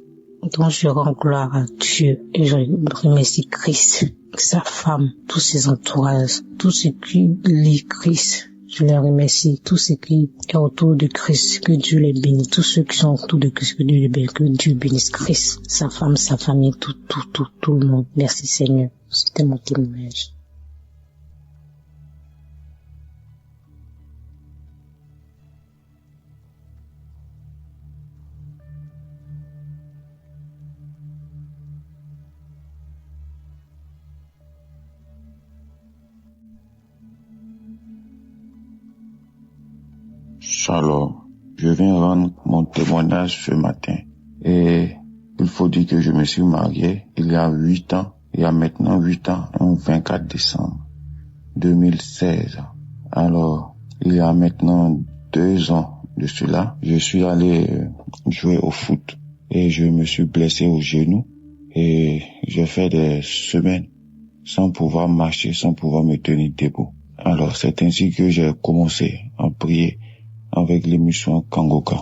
Donc je rends gloire à Dieu et je remercie Christ, sa femme, tous ses entourages, tous ceux qui lisent Christ. Je les remercie, tous ceux qui sont autour de Christ, que Dieu les bénisse, tous ceux qui sont autour de Christ, que Dieu bénisse Christ, sa femme, sa famille, tout le monde. Merci Seigneur. C'était mon témoignage. Shalom, je viens rendre mon témoignage ce matin. Et il faut dire que je me suis marié il y a 8 ans, il y a maintenant 8 ans, le 24 décembre 2016. Alors, il y a maintenant 2 ans de cela, je suis allé jouer au foot et je me suis blessé au genou et j'ai fait des semaines sans pouvoir marcher, sans pouvoir me tenir debout. Alors, c'est ainsi que j'ai commencé à prier avec l'émission Kangoka.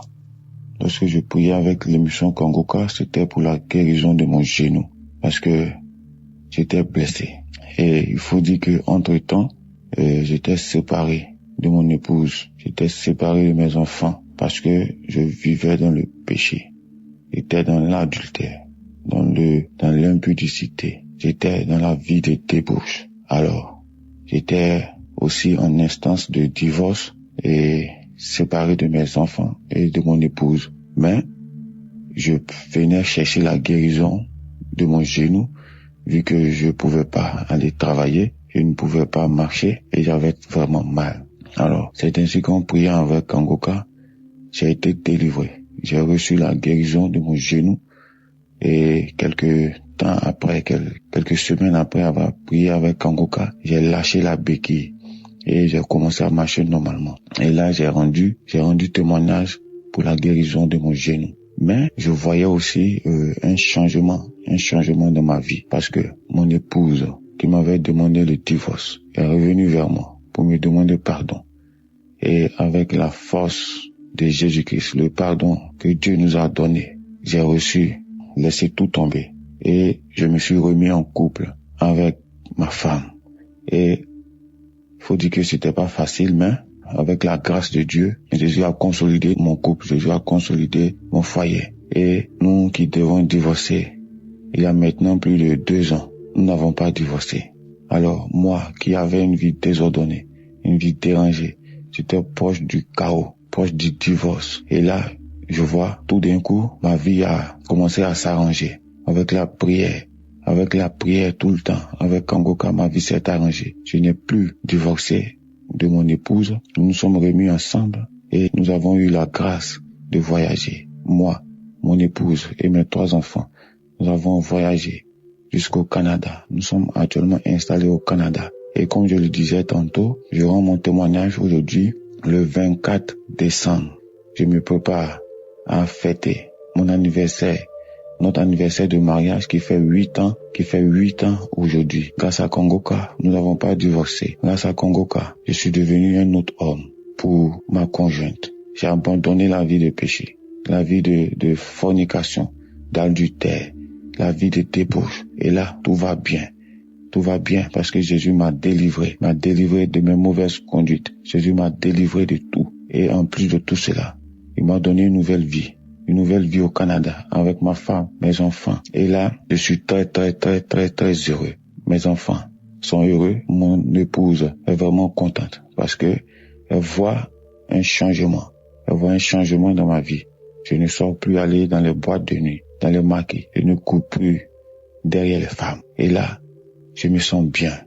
Lorsque je priais avec l'émission Kangoka, c'était pour la guérison de mon genou, parce que j'étais blessé. Et il faut dire que entre-temps, j'étais séparé de mon épouse, j'étais séparé de mes enfants, parce que je vivais dans le péché. J'étais dans l'adultère, dans l'impudicité. J'étais dans la vie de débauche. Alors, j'étais aussi en instance de divorce et séparé de mes enfants et de mon épouse. Mais je venais chercher la guérison de mon genou, vu que je pouvais pas aller travailler, je ne pouvais pas marcher et j'avais vraiment mal. Alors, c'est ainsi qu'en priant avec Kangoka, j'ai été délivré. J'ai reçu la guérison de mon genou et quelques semaines après avoir prié avec Kangoka, j'ai lâché la béquille et j'ai commencé à marcher normalement. Et là, j'ai rendu témoignage pour la guérison de mon genou. Mais je voyais aussi un changement dans ma vie, parce que mon épouse qui m'avait demandé le divorce est revenue vers moi pour me demander pardon. Et avec la force de Jésus-Christ, le pardon que Dieu nous a donné, j'ai laissé tout tomber et je me suis remis en couple avec ma femme. Et faut dire que c'était pas facile, mais avec la grâce de Dieu, Jésus a consolidé mon couple, Jésus a consolidé mon foyer. Et nous qui devons divorcer, il y a maintenant plus de 2 ans, nous n'avons pas divorcé. Alors moi qui avais une vie désordonnée, une vie dérangée, j'étais proche du chaos, proche du divorce. Et là, je vois tout d'un coup, ma vie a commencé à s'arranger avec la prière. Avec la prière tout le temps, avec Kangoka, ma vie s'est arrangée. Je n'ai plus divorcé de mon épouse. Nous nous sommes remis ensemble et nous avons eu la grâce de voyager. Moi, mon épouse et mes 3 enfants, nous avons voyagé jusqu'au Canada. Nous sommes actuellement installés au Canada. Et comme je le disais tantôt, je rends mon témoignage aujourd'hui, le 24 décembre. Je me prépare à fêter mon anniversaire. Notre anniversaire de mariage qui fait 8 ans aujourd'hui. Grâce à Kangoka, nous n'avons pas divorcé. Grâce à Kangoka, je suis devenu un autre homme pour ma conjointe. J'ai abandonné la vie de péché, la vie de fornication, d'adultère, la vie de débauche. Et là, tout va bien. Tout va bien parce que Jésus m'a délivré de mes mauvaises conduites. Jésus m'a délivré de tout. Et en plus de tout cela, il m'a donné une nouvelle vie au Canada avec ma femme, mes enfants. Et là, je suis très heureux. Mes enfants sont heureux. Mon épouse est vraiment contente parce que elle voit un changement. Elle voit un changement dans ma vie. Je ne sors plus aller dans les boîtes de nuit, dans les maquis. Je ne cours plus derrière les femmes. Et là, je me sens bien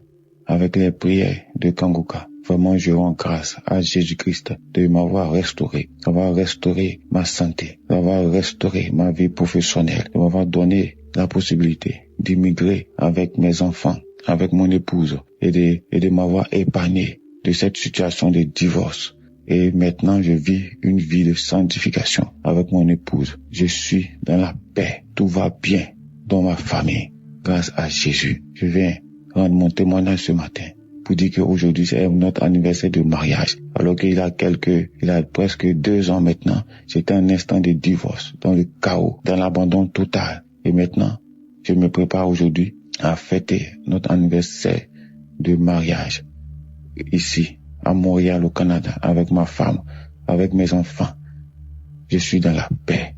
avec les prières de Kangoka. Vraiment, je rends grâce à Jésus-Christ de m'avoir restauré, d'avoir restauré ma santé, d'avoir restauré ma vie professionnelle, de m'avoir donné la possibilité d'immigrer avec mes enfants, avec mon épouse, et de m'avoir épargné de cette situation de divorce. Et maintenant, je vis une vie de sanctification avec mon épouse. Je suis dans la paix. Tout va bien dans ma famille. Grâce à Jésus. Je viens rendre mon témoignage ce matin pour dire qu'aujourd'hui, c'est notre anniversaire de mariage. Alors qu'il a presque 2 ans maintenant, j'étais un instant de divorce, dans le chaos, dans l'abandon total. Et maintenant, je me prépare aujourd'hui à fêter notre anniversaire de mariage ici, à Montréal, au Canada, avec ma femme, avec mes enfants. Je suis dans la paix.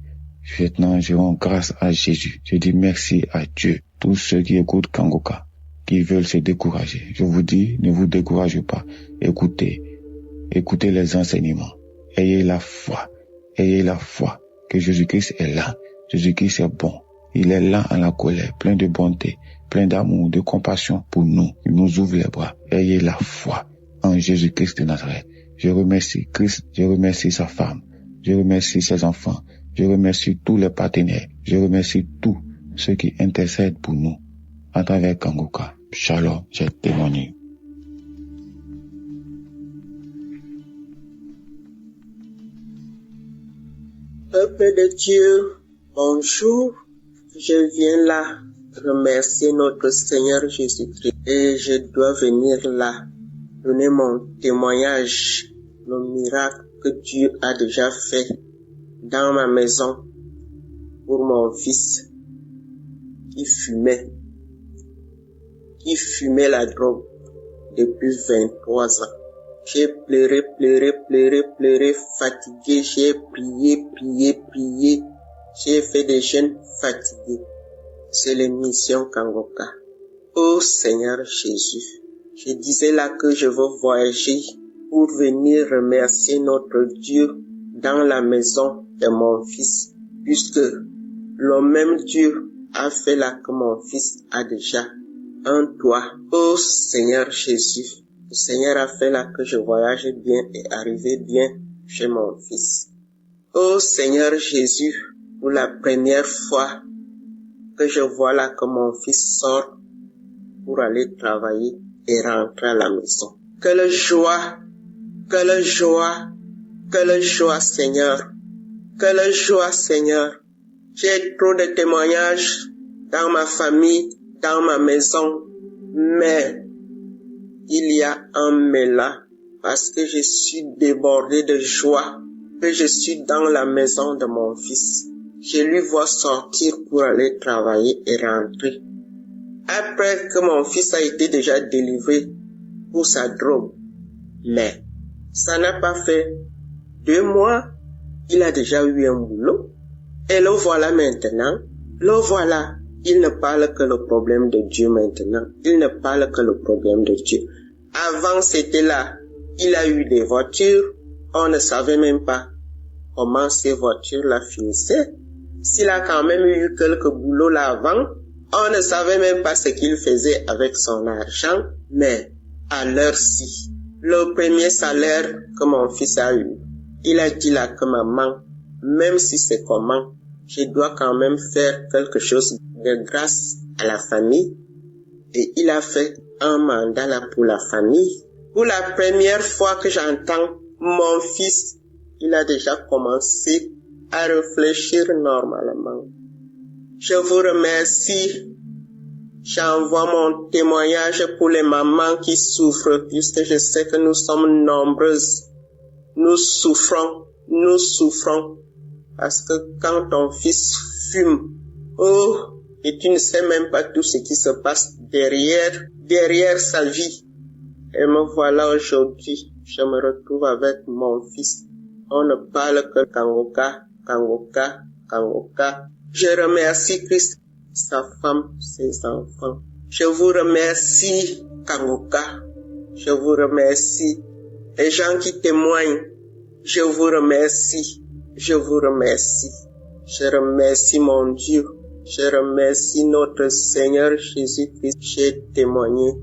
Maintenant, je rends grâce à Jésus. Je dis merci à Dieu. Tous ceux qui écoutent Kangoka, qui veulent se décourager, je vous dis, ne vous découragez pas. Écoutez les enseignements. Ayez la foi que Jésus-Christ est là. Jésus-Christ est bon. Il est là en la colère, plein de bonté, plein d'amour, de compassion pour nous. Il nous ouvre les bras. Ayez la foi en Jésus-Christ de Nazareth. Je remercie Christ, je remercie sa femme, je remercie ses enfants, je remercie tous les partenaires, je remercie tous ceux qui intercèdent pour nous à travers Kangoka. Shalom, j'ai témoigné. Peuple de Dieu, bonjour. Je viens là remercier notre Seigneur Jésus-Christ et je dois venir là donner mon témoignage, le miracle que Dieu a déjà fait dans ma maison pour mon fils qui fumait la drogue depuis 23 ans. J'ai pleuré, fatigué, j'ai prié, j'ai fait des jeûnes fatigués. C'est l'émission Kangoka. Oh Seigneur Jésus, je disais là que je veux voyager pour venir remercier notre Dieu dans la maison de mon fils, puisque le même Dieu a fait là que mon fils a déjà un toit. Oh Seigneur Jésus, le Seigneur a fait là que je voyage bien et arrive bien chez mon fils. Oh Seigneur Jésus, pour la première fois que je vois là que mon fils sort pour aller travailler et rentrer à la maison. Quelle joie, Seigneur. Quelle joie, Seigneur. J'ai trop de témoignages dans ma famille, dans ma maison, mais il y a un mais là, parce que je suis débordé de joie, que je suis dans la maison de mon fils. Je lui vois sortir pour aller travailler et rentrer. Après que mon fils a été déjà délivré pour sa drogue. Mais ça n'a pas fait 2 mois, il a déjà eu un boulot. Et le voilà maintenant, il ne parle que le problème de Dieu maintenant. Il ne parle que le problème de Dieu. Avant c'était là, il a eu des voitures, on ne savait même pas comment ces voitures-là finissaient. S'il a quand même eu quelques boulots là avant, on ne savait même pas ce qu'il faisait avec son argent, mais à l'heure-ci, le premier salaire que mon fils a eu, il a dit là que maman, même si c'est comment, je dois quand même faire quelque chose de grâce à la famille. Et il a fait un mandat là pour la famille. Pour la première fois que j'entends mon fils, il a déjà commencé à réfléchir normalement. Je vous remercie. J'envoie mon témoignage pour les mamans qui souffrent, puisque je sais que nous sommes nombreuses. Nous souffrons, parce que quand ton fils fume, et tu ne sais même pas tout ce qui se passe derrière sa vie. Et me voilà aujourd'hui, je me retrouve avec mon fils. On ne parle que Kangoka. Je remercie Christ, sa femme, ses enfants. Je vous remercie, Kangoka. Je vous remercie. Les gens qui témoignent, je vous remercie. Je remercie mon Dieu. Je remercie notre Seigneur Jésus-Christ. J'ai témoigné.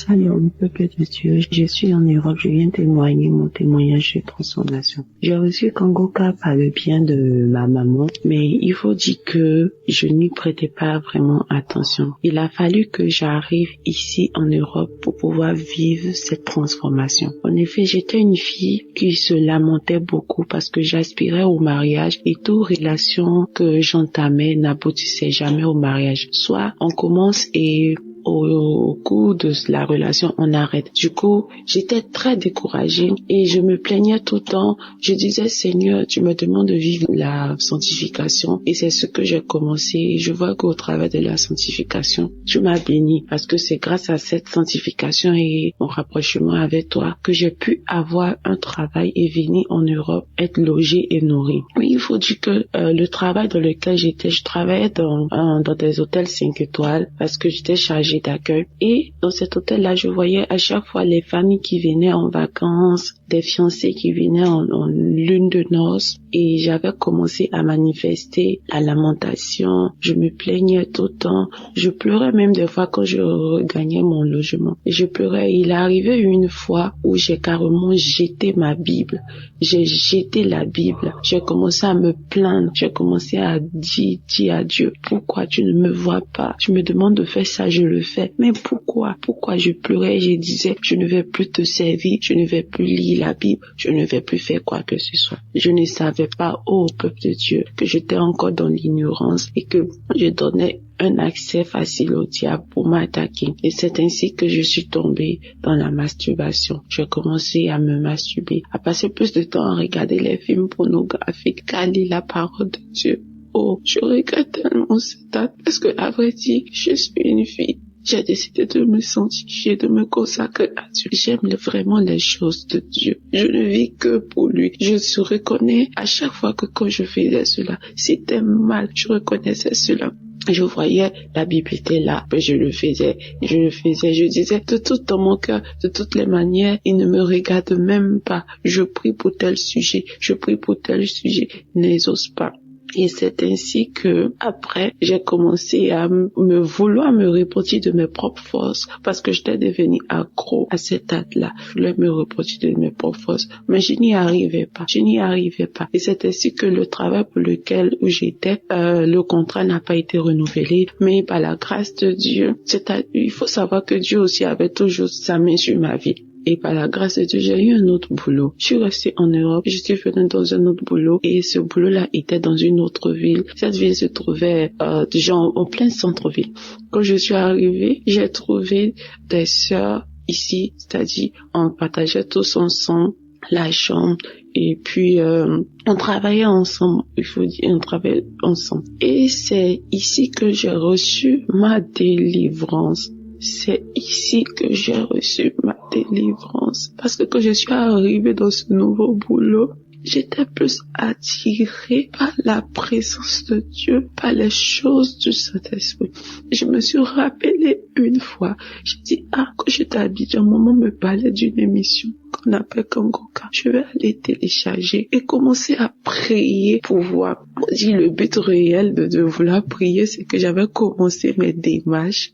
Shalom, peuple de Dieu. Je suis en Europe, je viens témoigner mon témoignage de transformation. J'ai reçu Kangoka par le bien de ma maman, mais il faut dire que je n'y prêtais pas vraiment attention. Il a fallu que j'arrive ici en Europe pour pouvoir vivre cette transformation. En effet, j'étais une fille qui se lamentait beaucoup parce que j'aspirais au mariage et toute relation que j'entamais n'aboutissait jamais au mariage. Soit on commence et au cours de la relation, on arrête. Du coup, j'étais très découragée et je me plaignais tout le temps. Je disais, Seigneur, tu me demandes de vivre la sanctification et c'est ce que j'ai commencé. Et je vois qu'au travers de la sanctification, tu m'as béni parce que c'est grâce à cette sanctification et mon rapprochement avec toi que j'ai pu avoir un travail et venir en Europe, être logée et nourrie. Mais il faut dire que le travail dans lequel j'étais, je travaillais dans des hôtels 5 étoiles parce que j'étais chargée d'accueil. Et dans cet hôtel-là, je voyais à chaque fois les familles qui venaient en vacances, des fiancés qui venaient en lune de noces. Et j'avais commencé à manifester la lamentation. Je me plaignais tout le temps. Je pleurais même des fois quand je regagnais mon logement. Et je pleurais. Il est arrivé une fois où j'ai carrément jeté ma Bible. J'ai jeté la Bible. J'ai commencé à me plaindre. J'ai commencé à dire à Dieu, pourquoi tu ne me vois pas? Tu me demandes de faire ça, je le fais. Mais pourquoi je pleurais? Je disais, je ne vais plus te servir, je ne vais plus lire la Bible, je ne vais plus faire quoi que ce soit. Je ne savais pas, ô peuple de Dieu, que j'étais encore dans l'ignorance et que je donnais un accès facile au diable pour m'attaquer. Et c'est ainsi que je suis tombée dans la masturbation. J'ai commencé à me masturber, à passer plus de temps à regarder les films pornographiques qu'à lire la parole de Dieu. Oh, je regrette tellement cette date parce que, à vrai dire, je suis une fille. J'ai décidé de me sanctifier, de me consacrer à Dieu. J'aime vraiment les choses de Dieu. Je ne vis que pour lui. Je se reconnais à chaque fois que quand je faisais cela, c'était mal. Je reconnaissais cela. Je voyais, la Bible était là, mais je le faisais, je disais, de tout dans mon cœur, de toutes les manières, il ne me regarde même pas. Je prie pour tel sujet, n'exauce pas. Et c'est ainsi que, après, j'ai commencé à vouloir me repentir de mes propres forces, parce que j'étais devenue accro à cette date-là. Je voulais me repentir de mes propres forces, mais je n'y arrivais pas. Et c'est ainsi que le travail pour lequel j'étais, le contrat n'a pas été renouvelé, mais par la grâce de Dieu, il faut savoir que Dieu aussi avait toujours sa main sur ma vie. Et par la grâce de Dieu, j'ai eu un autre boulot. Je suis restée en Europe, je suis venue dans un autre boulot et ce boulot-là était dans une autre ville. Cette ville se trouvait déjà en plein centre-ville. Quand je suis arrivée, j'ai trouvé des sœurs ici, c'est-à-dire on partageait tous ensemble la chambre et puis on travaillait ensemble, on travaillait ensemble. Et c'est ici que j'ai reçu ma délivrance. C'est ici que j'ai reçu ma délivrance. Parce que quand je suis arrivée dans ce nouveau boulot, j'étais plus attirée par la présence de Dieu, par les choses du Saint-Esprit. Je me suis rappelée une fois, j'ai dit, quand j'étais à Abidjan, maman me parlait d'une émission qu'on appelle Kangoka. Je vais aller télécharger et commencer à prier pour voir. Le but réel de vouloir prier, c'est que j'avais commencé mes démarches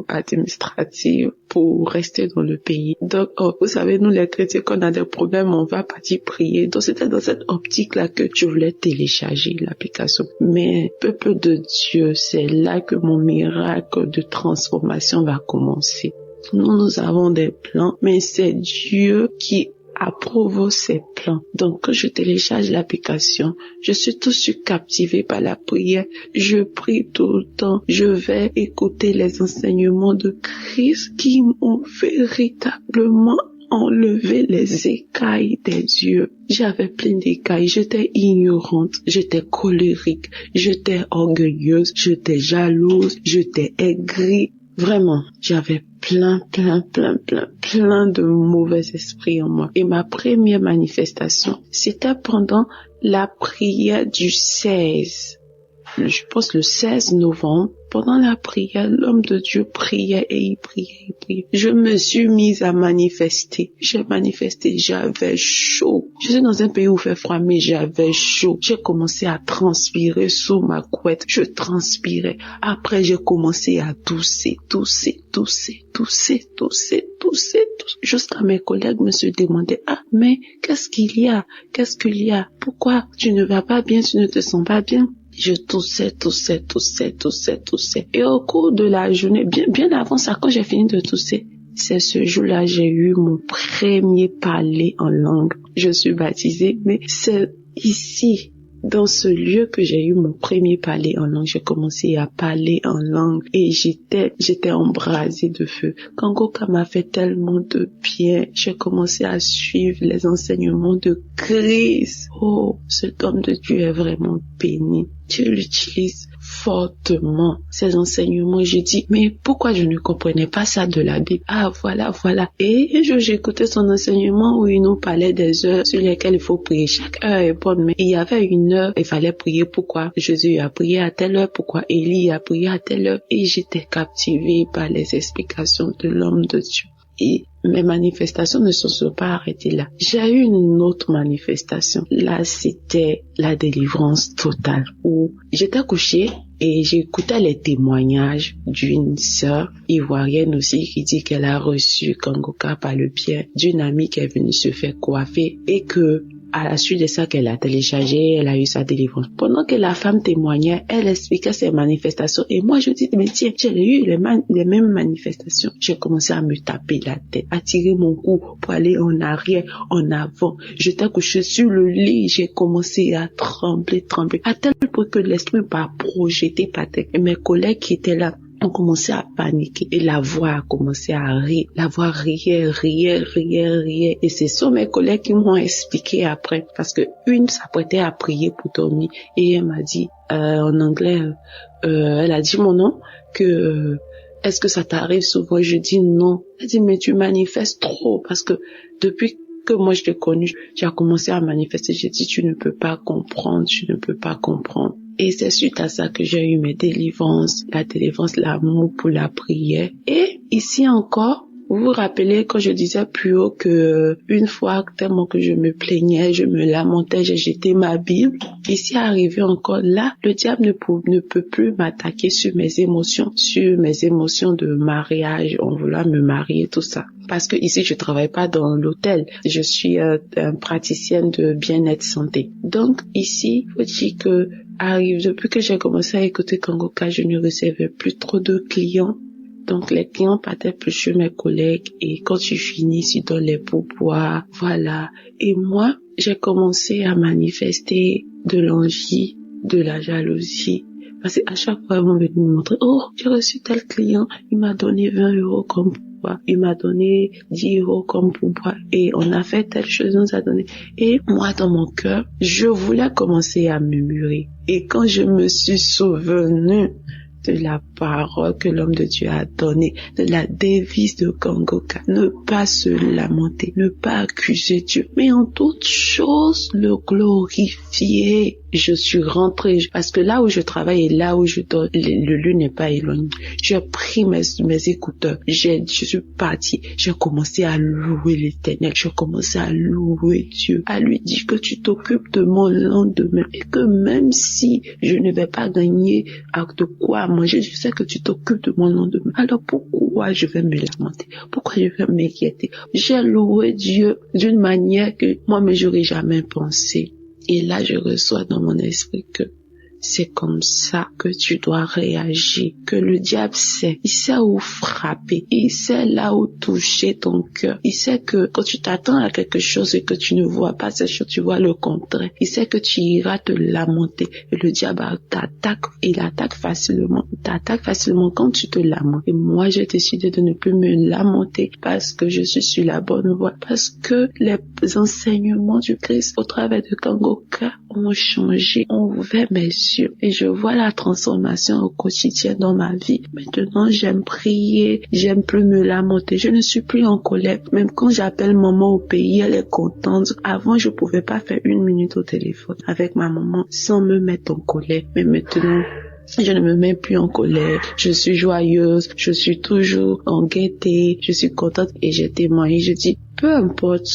administratives pour rester dans le pays. Donc, vous savez, nous les chrétiens, quand on a des problèmes, on va partir prier. Donc, c'était dans cette optique-là que je voulais télécharger l'application. Mais, peuple de Dieu, c'est là que mon miracle de transformation va commencer. Nous avons des plans, mais c'est Dieu qui approuve ses plans. Donc, quand je télécharge l'application, je suis tout de suite captivée par la prière. Je prie tout le temps. Je vais écouter les enseignements de Christ qui m'ont véritablement enlevé les écailles des yeux. J'avais plein d'écailles. J'étais ignorante. J'étais colérique. J'étais orgueilleuse. J'étais jalouse. J'étais aigrie. Vraiment, j'avais plein de mauvais esprits en moi. Et ma première manifestation, c'était pendant la prière du 16. Je pense le 16 novembre. Pendant la prière, l'homme de Dieu priait et il priait. Je me suis mise à manifester. J'ai manifesté, j'avais chaud. Je suis dans un pays où il fait froid, mais j'avais chaud. J'ai commencé à transpirer sous ma couette. Je transpirais. Après, j'ai commencé à tousser. Jusqu'à mes collègues me se demandaient, ah, mais qu'est-ce qu'il y a? Pourquoi tu ne vas pas bien, tu ne te sens pas bien? Je toussais. Et au cours de la journée, bien avant ça, quand j'ai fini de tousser, c'est ce jour-là, j'ai eu mon premier parler en langue. Je suis baptisée, mais c'est ici, dans ce lieu que j'ai eu mon premier parler en langue. J'ai commencé à parler en langue et j'étais embrasée de feu. Kangoka m'a fait tellement de bien. J'ai commencé à suivre les enseignements de Christ. Oh, cet homme de Dieu est vraiment béni. Dieu l'utilise fortement, ces enseignements. J'ai dit, mais pourquoi je ne comprenais pas ça de la Bible? Ah, voilà. Et j'écoutais son enseignement où il nous parlait des heures sur lesquelles il faut prier. Chaque heure est bonne, mais il y avait une heure, il fallait prier. Pourquoi Jésus a prié à telle heure? Pourquoi Élie a prié à telle heure? Et j'étais captivée par les explications de l'homme de Dieu. Et mes manifestations ne se sont pas arrêtées là. J'ai eu une autre manifestation. Là, c'était la délivrance totale où j'étais couchée et j'écoutais les témoignages d'une sœur ivoirienne aussi qui dit qu'elle a reçu Kangoka par le biais d'une amie qui est venue se faire coiffer et que à la suite de ça qu'elle a téléchargé, elle a eu sa délivrance. Pendant que la femme témoignait, elle expliquait ses manifestations. Et moi, je dis, mais tiens, j'ai eu les mêmes manifestations. J'ai commencé à me taper la tête, à tirer mon cou pour aller en arrière, en avant. J'étais couchée sur le lit, j'ai commencé à trembler, à tel point que l'esprit m'a projeté par terre. Et mes collègues qui étaient là, on commençait à paniquer et la voix a commencé à rire. La voix riait. Et ce sont mes collègues qui m'ont expliqué après parce que une s'apprêtait à prier pour dormir et elle m'a dit en anglais, elle a dit mon nom que est-ce que ça t'arrive souvent? Je dis non. Elle dit mais tu manifestes trop parce que depuis que moi je t'ai connu, tu as commencé à manifester. J'ai dit tu ne peux pas comprendre. Et c'est suite à ça que j'ai eu mes délivrances, la délivrance, l'amour pour la prière. Et ici encore, vous vous rappelez quand je disais plus haut que une fois tellement que je me plaignais, je me lamentais, j'ai jeté ma Bible. Ici arrivé encore là, le diable ne peut plus m'attaquer sur mes émotions de mariage, on voulait me marier, tout ça. Parce que ici je travaille pas dans l'hôtel, je suis praticienne de bien-être santé. Donc ici, faut dire que depuis que j'ai commencé à écouter Kangoka, je ne recevais plus trop de clients. Donc, les clients partaient plus chez mes collègues et quand tu finis, tu donnes les pourboires, voilà. Et moi, j'ai commencé à manifester de l'envie, de la jalousie. Parce qu'à chaque fois, ils vont venir me montrer, oh, j'ai reçu tel client, il m'a donné 20 € comme pourboire, il m'a donné 10 € comme pourboire et on a fait telle chose, on nous a donné. Et moi, dans mon cœur, je voulais commencer à murmurer. Et quand je me suis souvenue de la parole que l'homme de Dieu a donnée, de la devise de Kangoka, ne pas se lamenter, ne pas accuser Dieu, mais en toute chose le glorifier. Je suis rentrée, parce que là où je travaille et là où je dors, le lieu n'est pas éloigné. J'ai pris mes écouteurs, je suis partie, j'ai commencé à louer l'Éternel, j'ai commencé à louer Dieu, à lui dire que tu t'occupes de mon lendemain et que même si je ne vais pas gagner de quoi manger, je sais que tu t'occupes de mon lendemain. Alors pourquoi je vais me lamenter? Pourquoi je vais m'inquiéter? J'ai loué Dieu d'une manière que moi-même j'aurais jamais pensé. Et là, je reçois dans mon esprit que c'est comme ça que tu dois réagir, que le diable sait, il sait où frapper, il sait là où toucher ton cœur, il sait que quand tu t'attends à quelque chose et que tu ne vois pas cette chose, tu vois le contraire, il sait que tu iras te lamenter et le diable t'attaque, il t'attaque facilement quand tu te lamentes. Et moi, j'ai décidé de ne plus me lamenter parce que je suis sur la bonne voie, parce que les enseignements du Christ au travers de Kangoka ont changé, ont ouvert mes yeux. Et je vois la transformation au quotidien dans ma vie. Maintenant, j'aime prier, j'aime plus me lamenter. Je ne suis plus en colère. Même quand j'appelle maman au pays, elle est contente. Avant, je pouvais pas faire 1 minute au téléphone avec ma maman sans me mettre en colère. Mais maintenant, je ne me mets plus en colère. Je suis joyeuse. Je suis toujours en gaieté. Je suis contente et j'ai témoigné. Je dis, peu importe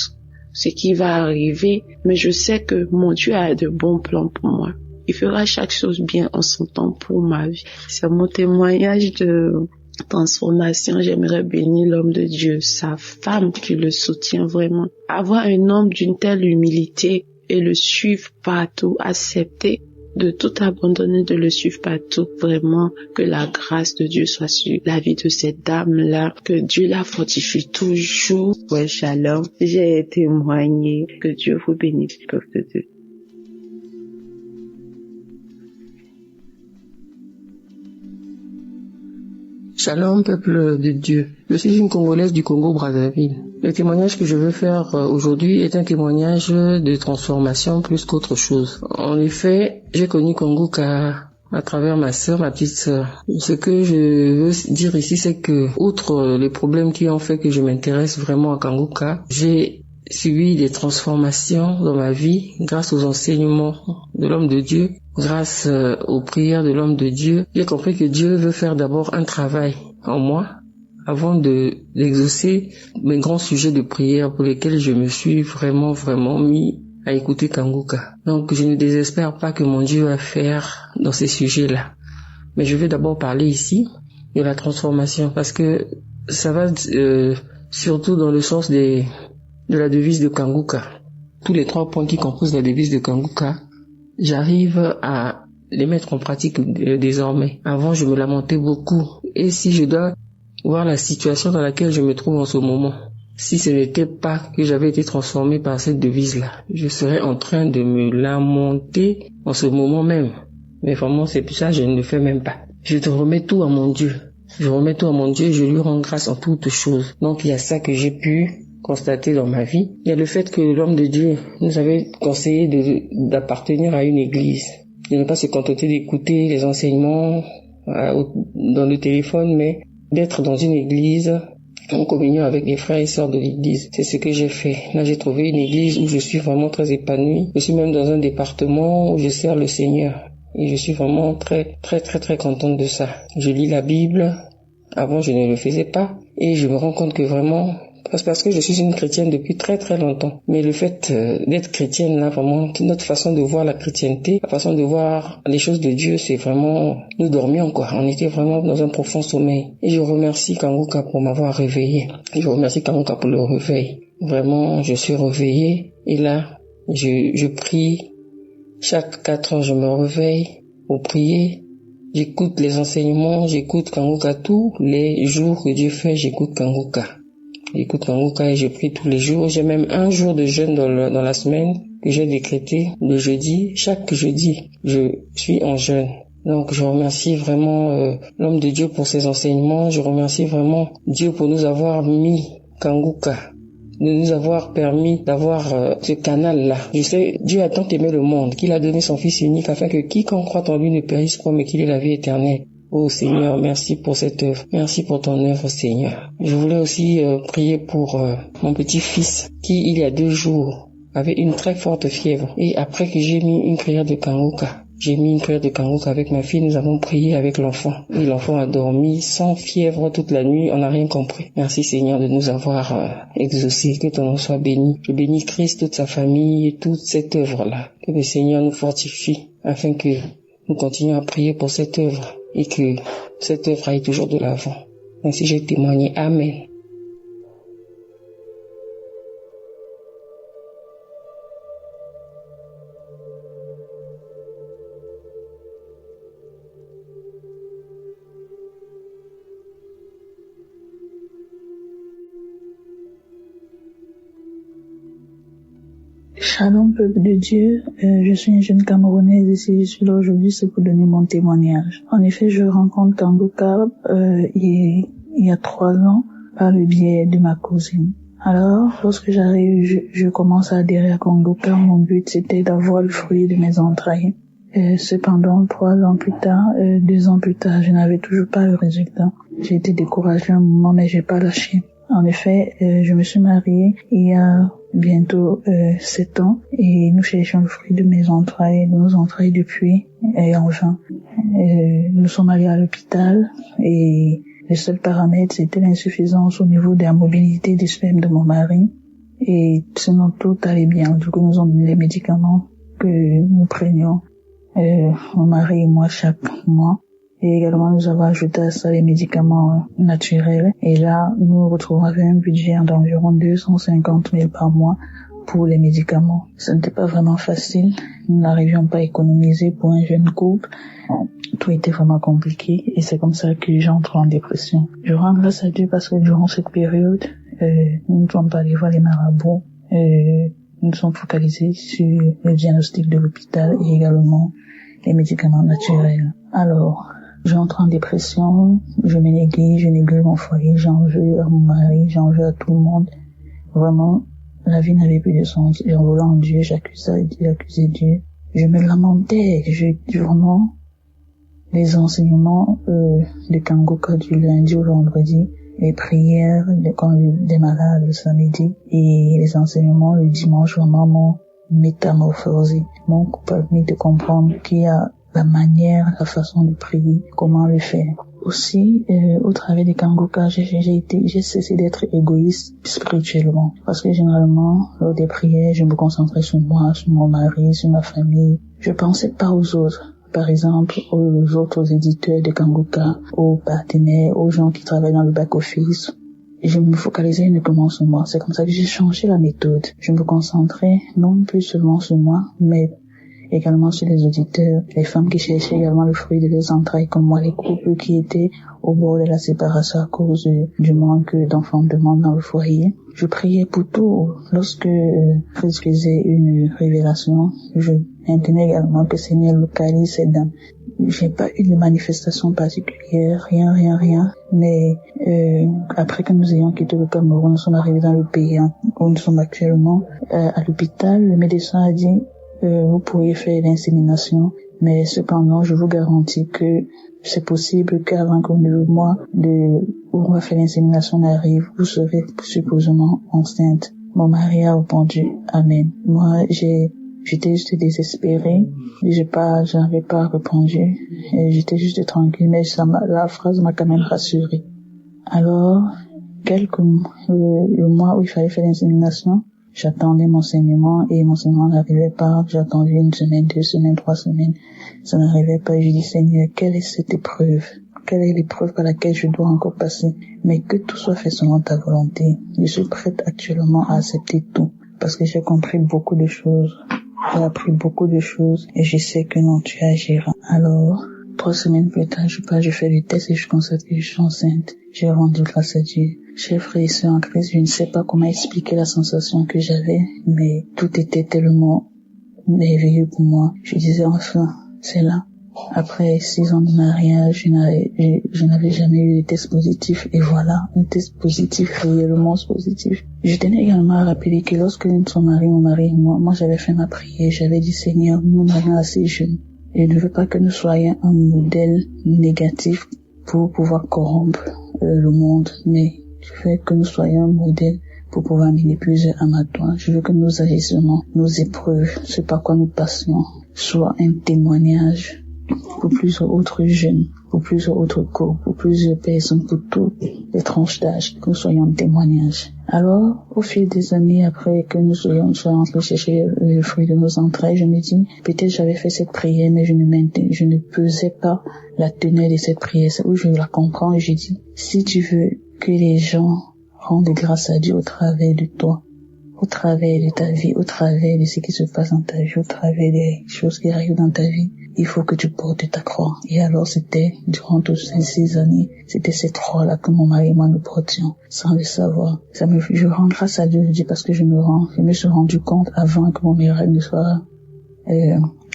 ce qui va arriver, mais je sais que mon Dieu a de bons plans pour moi. Il fera chaque chose bien en son temps pour ma vie. C'est mon témoignage de transformation. J'aimerais bénir l'homme de Dieu, sa femme qui le soutient vraiment. Avoir un homme d'une telle humilité et le suivre partout, accepter de tout abandonner, de le suivre partout. Vraiment, que la grâce de Dieu soit sur la vie de cette dame-là, que Dieu la fortifie toujours. Ouais, shalom. J'ai témoigné. Que Dieu vous bénisse, peuple de Dieu. Shalom, peuple de Dieu. Je suis une Congolaise du Congo-Brazzaville. Le témoignage que je veux faire aujourd'hui est un témoignage de transformation plus qu'autre chose. En effet, j'ai connu Kanguka à travers ma sœur, ma petite sœur. Ce que je veux dire ici, c'est que, outre les problèmes qui ont fait que je m'intéresse vraiment à Kanguka, j'ai subi des transformations dans ma vie grâce aux enseignements de l'homme de Dieu, grâce aux prières de l'homme de Dieu. J'ai compris que Dieu veut faire d'abord un travail en moi avant d'exaucer mes grands sujets de prière pour lesquels je me suis vraiment mis à écouter Kanguka. Donc je ne désespère pas que mon Dieu va faire dans ces sujets-là. Mais je vais d'abord parler ici de la transformation parce que ça va surtout dans le sens de la devise de Kanguka. Tous les 3 points qui composent la devise de Kanguka, j'arrive à les mettre en pratique désormais. Avant, je me lamentais beaucoup. Et si je dois voir la situation dans laquelle je me trouve en ce moment, si ce n'était pas que j'avais été transformé par cette devise-là, je serais en train de me lamenter en ce moment même. Mais vraiment, c'est pour ça que je ne le fais même pas. Je te remets tout à mon Dieu. Je remets tout à mon Dieu et je lui rends grâce en toutes choses. Donc, il y a ça que j'ai pu constaté dans ma vie. Il y a le fait que l'homme de Dieu nous avait conseillé d'appartenir à une église, de ne pas se contenter d'écouter les enseignements dans le téléphone, mais d'être dans une église en communion avec les frères et sœurs de l'église. C'est ce que j'ai fait. Là, j'ai trouvé une église où je suis vraiment très épanouie. Je suis même dans un département où je sers le Seigneur. Et je suis vraiment très contente de ça. Je lis la Bible. Avant, je ne le faisais pas. Et je me rends compte que vraiment, parce que je suis une chrétienne depuis très longtemps. Mais le fait d'être chrétienne, là, vraiment, notre façon de voir la chrétienté, la façon de voir les choses de Dieu, c'est vraiment, nous dormions, quoi. On était vraiment dans un profond sommeil. Et je remercie Kanguka pour m'avoir réveillé. Je remercie Kanguka pour le réveil. Vraiment, je suis réveillé. Et là, je prie. Chaque 4 heures, je me réveille pour prier. J'écoute les enseignements, j'écoute Kanguka tous les jours que Dieu fait, j'écoute Kanguka. J'écoute Kanguka et je prie tous les jours. J'ai même un jour de jeûne dans la semaine que j'ai décrété le jeudi. Chaque jeudi, je suis en jeûne. Donc je remercie vraiment l'homme de Dieu pour ses enseignements. Je remercie vraiment Dieu pour nous avoir mis Kanguka, de nous avoir permis d'avoir ce canal-là. Je sais, Dieu a tant aimé le monde qu'il a donné son Fils unique afin que quiconque croit en lui ne périsse pas mais qu'il ait la vie éternelle. Oh Seigneur, merci pour cette œuvre. Merci pour ton œuvre, Seigneur. Je voulais aussi prier pour mon petit-fils qui, il y a 2 jours, avait une très forte fièvre. Et après que j'ai mis une prière de Kanguka, avec ma fille, nous avons prié avec l'enfant. Et l'enfant a dormi sans fièvre toute la nuit, on n'a rien compris. Merci Seigneur de nous avoir exaucés, que ton nom soit béni. Je bénis Christ, toute sa famille et toute cette œuvre-là. Que le Seigneur nous fortifie afin que nous continuions à prier pour cette œuvre et que cette œuvre aille toujours de l'avant. Ainsi j'ai témoigné. Amen. Shalom, peuple de Dieu. Je suis une jeune Camerounaise et si je suis là aujourd'hui, c'est pour donner mon témoignage. En effet, je rencontre Kanguka il y a 3 ans par le biais de ma cousine. Alors, lorsque j'arrive, je commence à adhérer à Kanguka. Mon but, c'était d'avoir le fruit de mes entrailles. Cependant, 3 ans plus tard, 2 ans plus tard, je n'avais toujours pas le résultat. J'ai été découragée un moment, mais j'ai pas lâché. En effet, je me suis mariée il y a bientôt 7 ans et nous cherchons le fruit de nos entrailles depuis et en vain. Nous sommes allés à l'hôpital et le seul paramètre c'était l'insuffisance au niveau de la mobilité du sperme de mon mari. Et sinon, tout allait bien. Du coup, nous ont donné les médicaments que nous prenions, mon mari et moi, chaque mois. Et également, nous avons ajouté à ça les médicaments naturels. Et là, nous nous retrouvons avec un budget d'environ 250 000 par mois pour les médicaments. Ce n'était pas vraiment facile. Nous n'arrivions pas à économiser pour un jeune couple. Tout était vraiment compliqué. Et c'est comme ça que j'entre en dépression. Je rends grâce à Dieu parce que durant cette période, nous ne sommes pas allés voir les marabouts. Nous sommes focalisés sur le diagnostic de l'hôpital et également les médicaments naturels. Alors, j'entre en dépression, je me néglige, je néglige mon foyer, j'en veux à mon mari, j'en veux à tout le monde. Vraiment, la vie n'avait plus de sens. J'en voulais en Dieu, j'accusais Dieu. Je me lamentais, vraiment, les enseignements de Kangoka du lundi au vendredi, les prières des malades le samedi et les enseignements le dimanche vraiment m'ont métamorphosé, m'ont permis de comprendre qu'il y a la manière, la façon de prier, comment le faire. Aussi, au travers des Kangoka, j'ai cessé d'être égoïste spirituellement. Parce que généralement, lors des prières, je me concentrais sur moi, sur mon mari, sur ma famille. Je pensais pas aux autres. Par exemple, aux autres éditeurs de Kangoka, aux partenaires, aux gens qui travaillent dans le back-office. Et je me focalisais uniquement sur moi. C'est comme ça que j'ai changé la méthode. Je me concentrais non plus seulement sur moi, mais également sur les auditeurs, les femmes qui cherchaient également le fruit de leurs entrailles, comme moi, les couples qui étaient au bord de la séparation à cause du manque d'enfants de monde dans le foyer. Je priais pour tout. Lorsque Christ faisait une révélation, je maintenais également que Seigneur localise ces dames. J'ai pas eu de manifestation particulière, rien. Mais après que nous ayons quitté le Cameroun, nous sommes arrivés dans le pays où nous sommes actuellement. À l'hôpital, le médecin a dit vous pourriez faire l'insémination, mais cependant, je vous garantis que c'est possible qu'avant que le mois où on va faire l'insémination n'arrive, vous serez supposément enceinte. Mon mari a répondu Amen. Moi, j'étais juste désespérée. Je n'avais pas répondu. J'étais juste tranquille, mais la phrase m'a quand même rassurée. Alors, le mois où il fallait faire l'insémination, j'attendais mon enseignement et mon enseignement n'arrivait pas. J'ai attendu 1 semaine, 2 semaines, 3 semaines. Ça n'arrivait pas. Je dis Seigneur, quelle est cette épreuve? Quelle est l'épreuve par laquelle je dois encore passer? Mais que tout soit fait selon ta volonté. Je suis prête actuellement à accepter tout parce que j'ai compris beaucoup de choses. J'ai appris beaucoup de choses et je sais que non, tu agiras. Alors, 3 semaines plus tard, je fais le test et je constate que je suis enceinte. J'ai rendu grâce à Dieu. Chers frères et sœurs en Christ, je ne sais pas comment expliquer la sensation que j'avais, mais tout était tellement merveilleux pour moi. Je disais enfin, c'est là. Après 6 ans de mariage, je n'avais jamais eu de test positif, et voilà, un test positif, réellement positif. Je tenais également à rappeler que lorsque nous sommes mariés, mon mari et moi j'avais fait ma prière, j'avais dit Seigneur, nous marions assez jeunes. Je ne veux pas que nous soyons un modèle négatif pour pouvoir corrompre le monde, mais je veux que nous soyons un modèle pour pouvoir amener plusieurs âmes à toi. Je veux que nos agissements, nos épreuves, ce par quoi nous passions, soient un témoignage pour plusieurs autres jeunes, pour plusieurs autres couples, pour plusieurs personnes, pour toutes les tranches d'âge, que nous soyons un témoignage. Alors, au fil des années, après que nous soyons entrés chercher le fruit de nos entrailles, je me dis, peut-être j'avais fait cette prière, mais je ne pesais pas la teneur de cette prière. C'est où je la comprends et je dis, si tu veux que les gens rendent grâce à Dieu au travers de toi, au travers de ta vie, au travers de ce qui se passe dans ta vie, au travers des choses qui arrivent dans ta vie, il faut que tu portes ta croix. Et alors c'était, durant toutes ces années, c'était cette croix-là que mon mari et moi nous portions, sans le savoir. Je rends grâce à Dieu, je dis parce que je me suis rendu compte avant que mon miracle ne soit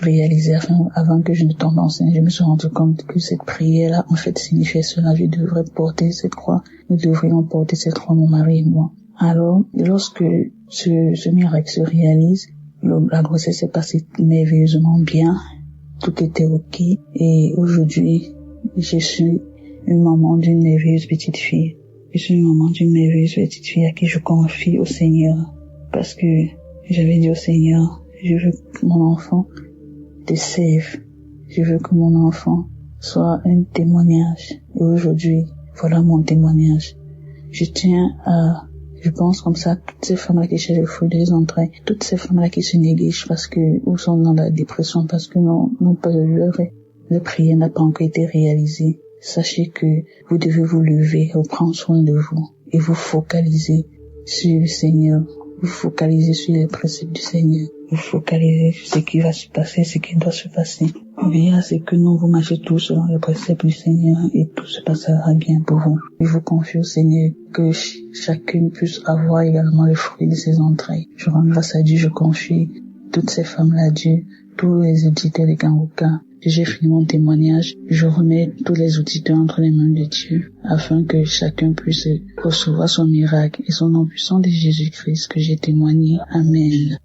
réalisé, avant que je ne tombe enceinte. Je me suis rendu compte que cette prière-là, en fait, signifiait cela. Je devrais porter cette croix. Nous devrions porter cette croix, mon mari et moi. Alors, lorsque ce miracle se réalise, la grossesse s'est passée merveilleusement bien. Tout était ok. Et aujourd'hui, je suis une maman d'une merveilleuse petite fille. Je suis une maman d'une merveilleuse petite fille à qui je confie au Seigneur. Parce que j'avais dit au Seigneur, je veux que mon enfant te serve. Je veux que mon enfant soit un témoignage. Et aujourd'hui, voilà mon témoignage. Je tiens à Je pense comme ça à toutes ces femmes-là qui cherchent le fruit des entrailles, toutes ces femmes-là qui se négligent parce que, ou sont dans la dépression parce que n'ont pas leur prière n'a pas encore été réalisée. Sachez que vous devez vous lever, reprendre soin de vous et vous focaliser sur le Seigneur. Vous focaliser sur les principes du Seigneur. Vous focaliser sur ce qui va se passer, ce qui doit se passer. Veillez à ce que non, vous marchez tous selon les préceptes du Seigneur et tout se passera bien pour vous. Je vous confie au Seigneur que chacune puisse avoir également le fruit de ses entrailles. Je rends grâce à Dieu, je confie toutes ces femmes-là à Dieu, tous les auditeurs de Kanguka. J'ai fini mon témoignage. Je remets tous les auditeurs entre les mains de Dieu afin que chacun puisse recevoir son miracle et son nom puissant de Jésus-Christ que j'ai témoigné. Amen.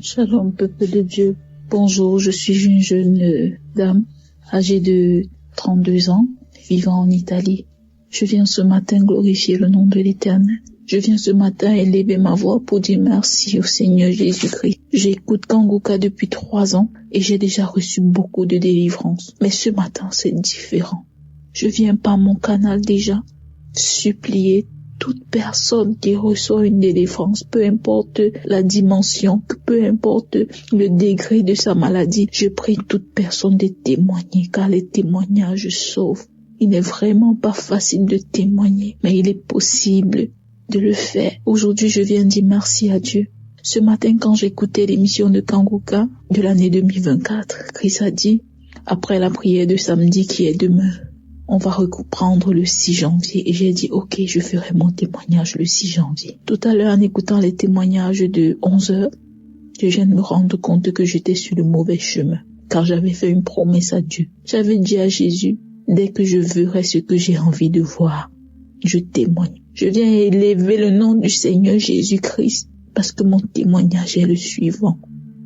Shalom, peuple de Dieu. Bonjour, je suis une jeune dame âgée de 32 ans, vivant en Italie. Je viens ce matin glorifier le nom de l'Éternel. Je viens ce matin élever ma voix pour dire merci au Seigneur Jésus-Christ. J'écoute Kanguka depuis 3 ans et j'ai déjà reçu beaucoup de délivrance. Mais ce matin, c'est différent. Je viens par mon canal déjà supplier toute personne qui reçoit une délivrance, peu importe la dimension, peu importe le degré de sa maladie. Je prie toute personne de témoigner car les témoignages sauvent. Il n'est vraiment pas facile de témoigner, mais il est possible de le faire. Aujourd'hui, je viens dire merci à Dieu. Ce matin, quand j'écoutais l'émission de Kanguka de l'année 2024, Chris a dit, après la prière de samedi qui est demain, on va reprendre le 6 janvier. Et j'ai dit, ok, je ferai mon témoignage le 6 janvier. Tout à l'heure, en écoutant les témoignages de 11h, je viens de me rendre compte que j'étais sur le mauvais chemin, car j'avais fait une promesse à Dieu. J'avais dit à Jésus, dès que je verrai ce que j'ai envie de voir, je témoigne. Je viens élever le nom du Seigneur Jésus-Christ parce que mon témoignage est le suivant.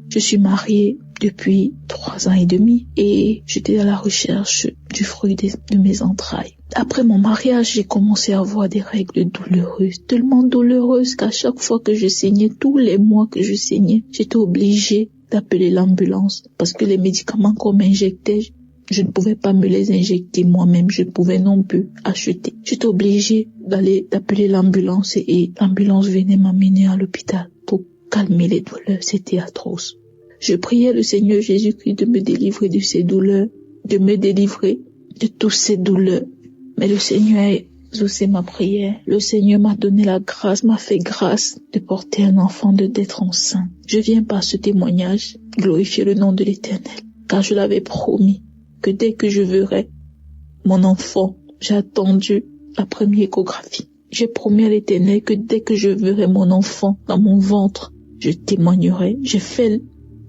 Je suis mariée depuis 3 ans et demi et j'étais à la recherche du fruit de mes entrailles. Après mon mariage, j'ai commencé à avoir des règles douloureuses, tellement douloureuses qu'à chaque fois que je saignais, tous les mois que je saignais, j'étais obligée d'appeler l'ambulance parce que les médicaments qu'on m'injectait, je ne pouvais pas me les injecter moi-même, je pouvais non plus acheter. J'étais obligée d'appeler l'ambulance et l'ambulance venait m'amener à l'hôpital pour calmer les douleurs, c'était atroce. Je priais le Seigneur Jésus-Christ de me délivrer de ces douleurs, de me délivrer de toutes ces douleurs. Mais le Seigneur a exaucé ma prière. Le Seigneur m'a donné la grâce, m'a fait grâce de porter un enfant, d'être enceinte. Je viens par ce témoignage glorifier le nom de l'Éternel, car je l'avais promis que dès que je verrai mon enfant, j'ai attendu la première échographie. J'ai promis à l'Éternel que dès que je verrai mon enfant dans mon ventre, je témoignerai. J'ai fait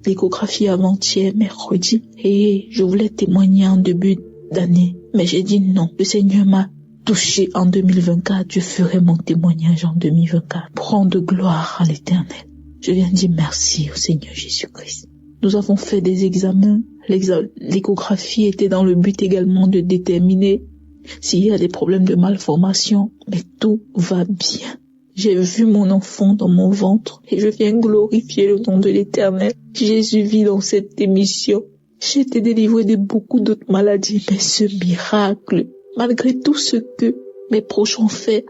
l'échographie avant-hier, mercredi, et je voulais témoigner en début d'année. Mais j'ai dit non, le Seigneur m'a touché en 2024, je ferai mon témoignage en 2024. Prendre gloire à l'Éternel. Je viens dire merci au Seigneur Jésus-Christ. Nous avons fait des examens. L'échographie était dans le but également de déterminer s'il y a des problèmes de malformation, mais tout va bien. J'ai vu mon enfant dans mon ventre et je viens glorifier le nom de l'Éternel. Jésus vit dans cette émission. J'ai été délivrée de beaucoup d'autres maladies, mais ce miracle, malgré tout ce que mes proches ont fait,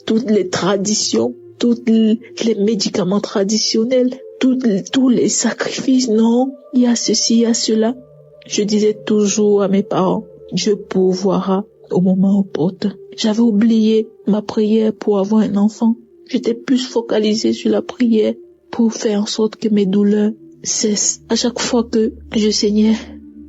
toutes les traditions, tous les médicaments traditionnels, tous les sacrifices, non, il y a ceci, il y a cela. Je disais toujours à mes parents, Dieu pourvoira au moment opportun. J'avais oublié ma prière pour avoir un enfant. J'étais plus focalisée sur la prière pour faire en sorte que mes douleurs cessent. À chaque fois que je saignais,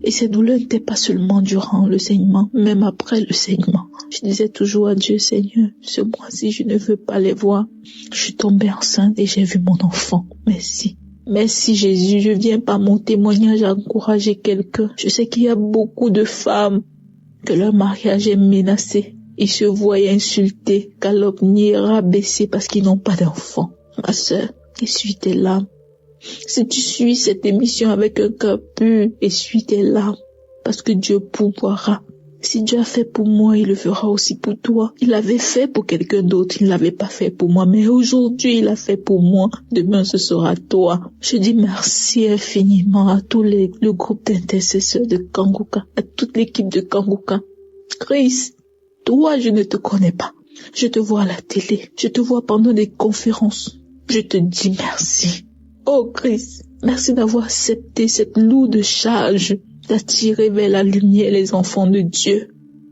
et ces douleurs n'étaient pas seulement durant le saignement, même après le saignement. Je disais toujours à Dieu, Seigneur, ce mois-ci, je ne veux pas les voir. Je suis tombée enceinte et j'ai vu mon enfant. Merci. Merci Jésus, je viens par mon témoignage encourager quelqu'un. Je sais qu'il y a beaucoup de femmes que leur mariage est menacé. Ils se voient insultés, calomniés, rabaissés parce qu'ils n'ont pas d'enfant. Ma sœur, essuie tes larmes. Si tu suis cette émission avec un cœur pur, essuie tes larmes parce que Dieu pourvoira. Si Dieu a fait pour moi, il le fera aussi pour toi. Il l'avait fait pour quelqu'un d'autre, il ne l'avait pas fait pour moi. Mais aujourd'hui, il a fait pour moi. Demain, ce sera toi. Je dis merci infiniment à tous le groupe d'intercesseurs de Kanguka, à toute l'équipe de Kanguka. Chris, toi, je ne te connais pas. Je te vois à la télé. Je te vois pendant des conférences. Je te dis merci. Oh Chris, merci d'avoir accepté cette lourde charge d'attirer vers la lumière les enfants de Dieu.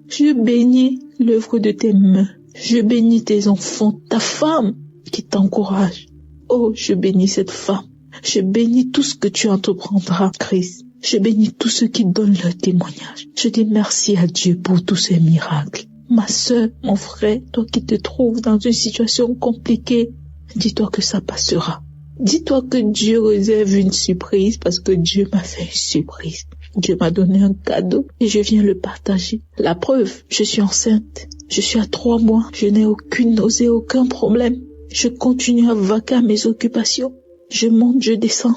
Je bénis l'œuvre de tes mains. Je bénis tes enfants, ta femme qui t'encourage. Oh, je bénis cette femme. Je bénis tout ce que tu entreprendras, Chris. Je bénis tous ceux qui donnent leur témoignage. Je dis merci à Dieu pour tous ces miracles. Ma sœur, mon frère, toi qui te trouves dans une situation compliquée, dis-toi que ça passera. Dis-toi que Dieu réserve une surprise parce que Dieu m'a fait une surprise. Dieu m'a donné un cadeau et je viens le partager. La preuve, je suis enceinte. Je suis à 3 mois. Je n'ai aucune nausée, aucun problème. Je continue à vaquer à mes occupations. Je monte, je descends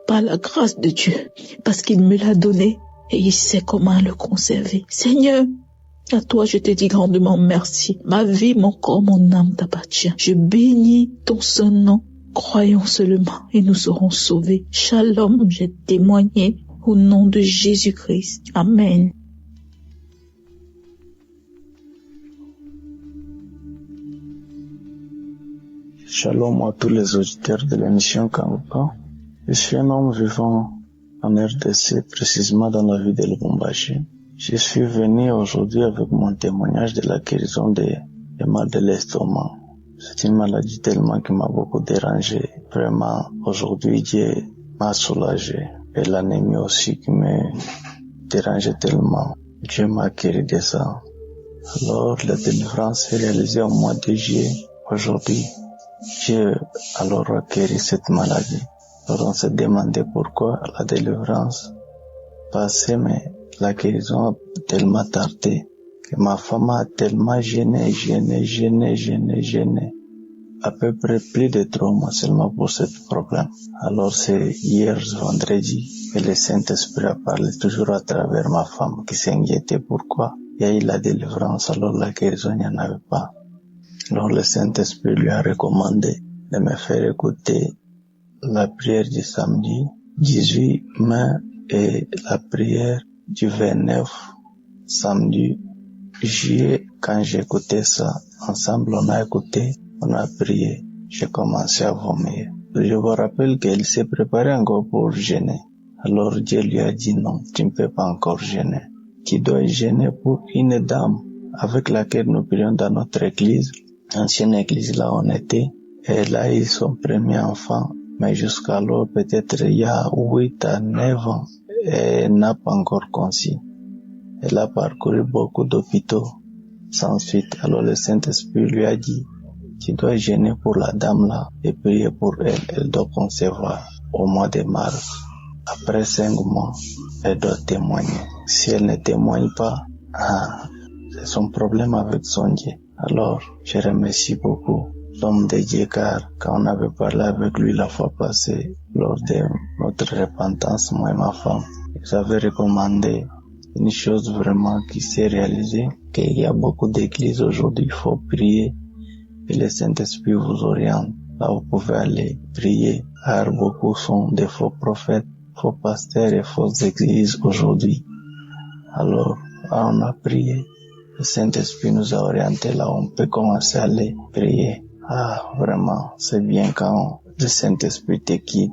par la grâce de Dieu parce qu'il me l'a donné et il sait comment le conserver. Seigneur, à toi je te dis grandement merci. Ma vie, mon corps, mon âme t'appartient. Je bénis ton saint nom. Croyons seulement et nous serons sauvés. Shalom, j'ai témoigné au nom de Jésus-Christ. Amen. Shalom à tous les auditeurs de l'émission Kanguka. Je suis un homme vivant en RDC, précisément dans la ville de Lubumbashi. Je suis venu aujourd'hui avec mon témoignage de la guérison des mal de l'estomac. C'est une maladie tellement qui m'a beaucoup dérangé. Vraiment, aujourd'hui, Dieu m'a soulagé. Et l'anémie aussi qui me dérangeait tellement. Dieu m'a guéri de ça. Alors, la délivrance est réalisée au mois de juillet. Aujourd'hui, Dieu alors a guéri cette maladie. Alors on s'est demandé pourquoi la délivrance passait, mais la guérison a tellement tardé que ma femme a tellement gêné. À peu près plus de 3 mois seulement pour ce problème. Alors c'est hier vendredi que le Saint-Esprit a parlé toujours à travers ma femme qui s'inquiétait pourquoi il y a eu la délivrance alors la guérison il n'y en avait pas. Alors le Saint-Esprit lui a recommandé de me faire écouter la prière du samedi 18 mai et la prière du 29 samedi juillet. Quand j'ai écouté ça, ensemble on a écouté, on a prié, j'ai commencé à vomir. Je vous rappelle qu'il s'est préparé encore pour jeûner. Alors Dieu lui a dit non, tu ne peux pas encore jeûner. Tu dois jeûner pour une dame avec laquelle nous prions dans notre église. Ancienne église là on était, et elle a eu son premier enfant, mais jusqu'alors peut-être il y a 8 à 9 ans, et elle n'a pas encore conçu. Elle a parcouru beaucoup d'hôpitaux sans suite. Alors le Saint-Esprit lui a dit, tu dois jeûner pour la dame là et prier pour elle. Elle doit concevoir au mois de mars. Après 5 mois, elle doit témoigner. Si elle ne témoigne pas, c'est son problème avec son Dieu. Alors, je remercie beaucoup l'homme de Dieu car quand on avait parlé avec lui la fois passée, lors de notre repentance, moi et ma femme, j'avais recommandé une chose vraiment qui s'est réalisée, qu'il y a beaucoup d'églises aujourd'hui, il faut prier et le Saint-Esprit vous oriente. Là, vous pouvez aller prier, car beaucoup sont des faux prophètes, faux pasteurs et fausses églises aujourd'hui. Alors, on a prié. Le Saint-Esprit nous a orientés là, on peut commencer à aller prier. Vraiment, c'est bien quand le Saint-Esprit te guide.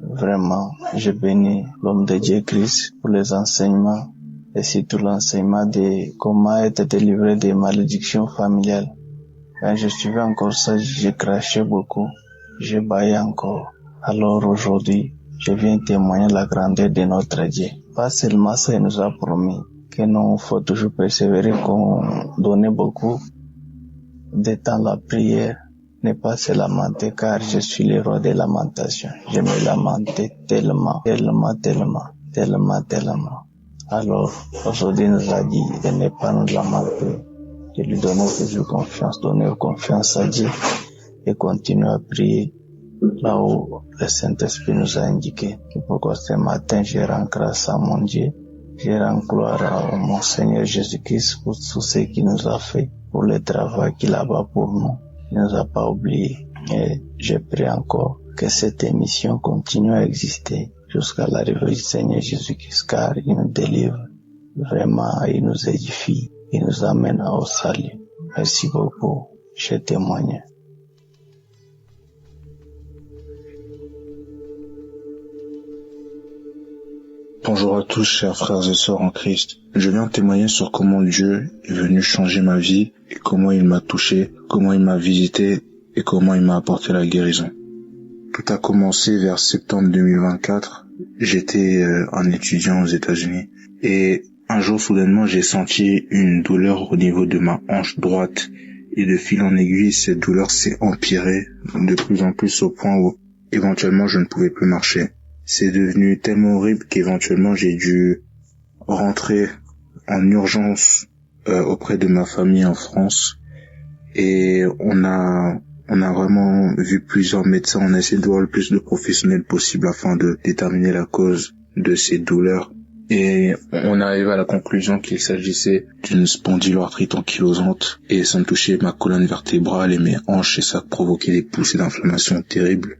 Vraiment, je bénis l'homme de Dieu Christ pour les enseignements et surtout l'enseignement de comment être délivré des malédictions familiales. Quand je suivais encore ça, j'ai craché beaucoup, j'ai baillé encore. Alors aujourd'hui, je viens témoigner la grandeur de notre Dieu. Pas seulement ça, il nous a promis que nous, faut toujours persévérer, qu'on donne beaucoup de temps la prière, ne pas se lamenter, car je suis le roi de lamentation. Je me lamentais tellement. Alors, aujourd'hui, il nous a dit de ne pas nous lamenter, de lui donner toujours confiance, donner confiance à Dieu et continuer à prier là où le Saint-Esprit nous a indiqué. Et pourquoi ce matin, je rends grâce à mon Dieu Je rends gloire à mon Seigneur Jésus-Christ pour tout ce qu'il nous a fait, pour le travail qu'il a fait pour nous. Il ne nous a pas oubliés. Et je prie encore que cette émission continue à exister jusqu'à l'arrivée du Seigneur Jésus-Christ, car il nous délivre. Vraiment, il nous édifie, il nous amène au salut. Merci beaucoup. Je témoigne. Bonjour à tous, chers frères et sœurs en Christ. Je viens témoigner sur comment Dieu est venu changer ma vie et comment il m'a touché, comment il m'a visité et comment il m'a apporté la guérison. Tout a commencé vers septembre 2024. J'étais un étudiant aux États-Unis et un jour soudainement j'ai senti une douleur au niveau de ma hanche droite et de fil en aiguille cette douleur s'est empirée de plus en plus au point où éventuellement je ne pouvais plus marcher. C'est devenu tellement horrible qu'éventuellement j'ai dû rentrer en urgence auprès de ma famille en France et on a vraiment vu plusieurs médecins, on a essayé de voir le plus de professionnels possible afin de déterminer la cause de ces douleurs et on arrive à la conclusion qu'il s'agissait d'une spondyloarthrite ankylosante et ça me touchait ma colonne vertébrale et mes hanches et ça provoquait des poussées d'inflammation terribles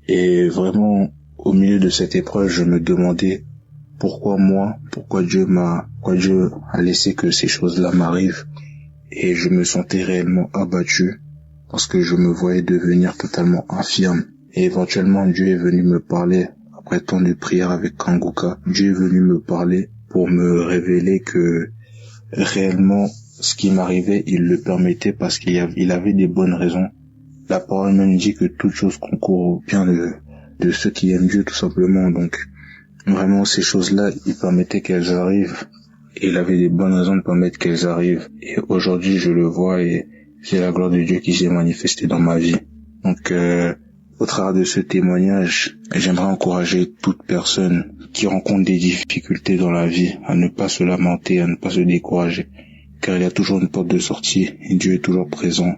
et vraiment au milieu de cette épreuve, je me demandais pourquoi Dieu a laissé que ces choses-là m'arrivent et je me sentais réellement abattu parce que je me voyais devenir totalement infirme et éventuellement Dieu est venu me parler après tant de prières avec Kanguka. Dieu est venu me parler pour me révéler que réellement ce qui m'arrivait, il le permettait parce qu'il avait des bonnes raisons. La parole même dit que toute chose concourt au bien de ceux qui aiment Dieu tout simplement. Donc vraiment ces choses-là, il permettait qu'elles arrivent et il avait des bonnes raisons de permettre qu'elles arrivent et aujourd'hui je le vois et c'est la gloire de Dieu qui s'est manifestée dans ma vie. Donc au travers de ce témoignage, j'aimerais encourager toute personne qui rencontre des difficultés dans la vie à ne pas se lamenter, à ne pas se décourager, car il y a toujours une porte de sortie et Dieu est toujours présent.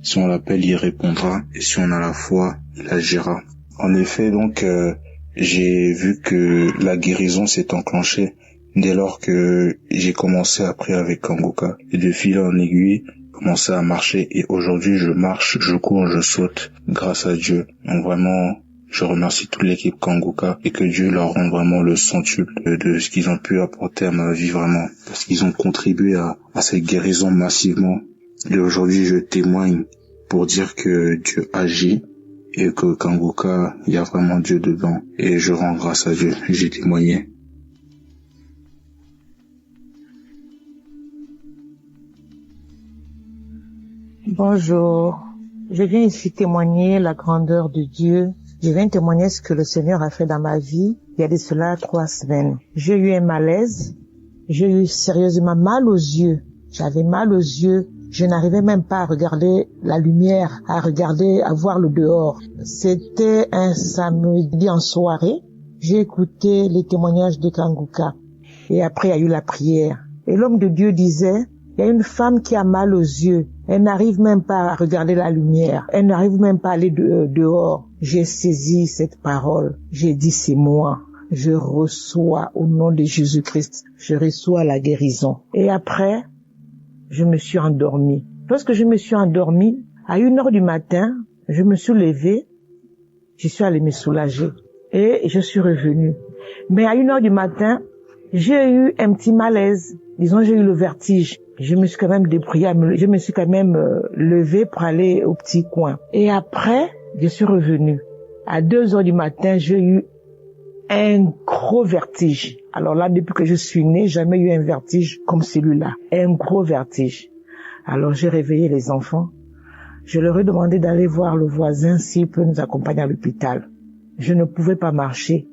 Si on l'appelle, il répondra et si on a la foi, il agira. En effet, donc, j'ai vu que la guérison s'est enclenchée dès lors que j'ai commencé à prier avec Kanguka. Et de fil en aiguille, commencé à marcher. Et aujourd'hui, je marche, je cours, je saute grâce à Dieu. Donc vraiment, je remercie toute l'équipe Kanguka et que Dieu leur rende vraiment le centuple de ce qu'ils ont pu apporter à ma vie vraiment. Parce qu'ils ont contribué à cette guérison massivement. Et aujourd'hui, je témoigne pour dire que Dieu agit. Et que Kanguka, il y a vraiment Dieu dedans. Et je rends grâce à Dieu. J'ai témoigné. Bonjour. Je viens ici témoigner la grandeur de Dieu. Je viens témoigner ce que le Seigneur a fait dans ma vie. Il y a de cela 3 semaines. J'ai eu un malaise. J'ai eu sérieusement mal aux yeux. J'avais mal aux yeux. Je n'arrivais même pas à regarder la lumière, à voir le dehors. C'était un samedi en soirée. J'ai écouté les témoignages de Kanguka. Et après, il y a eu la prière. Et l'homme de Dieu disait, il y a une femme qui a mal aux yeux. Elle n'arrive même pas à regarder la lumière. Elle n'arrive même pas à aller dehors. J'ai saisi cette parole. J'ai dit, c'est moi. Je reçois au nom de Jésus-Christ. Je reçois la guérison. Et après, je me suis endormie. Lorsque je me suis endormie, à 1h du matin, je me suis levée, je suis allée me soulager et je suis revenue. Mais à 1h du matin, j'ai eu un petit malaise. Disons, j'ai eu le vertige. Je me suis quand même débrouillée, je me suis quand même levée pour aller au petit coin. Et après, je suis revenue. À 2h du matin, j'ai eu un gros vertige. Alors là, depuis que je suis née, jamais eu un vertige comme celui-là. Un gros vertige. Alors j'ai réveillé les enfants. Je leur ai demandé d'aller voir le voisin s'il peut nous accompagner à l'hôpital. Je ne pouvais pas marcher.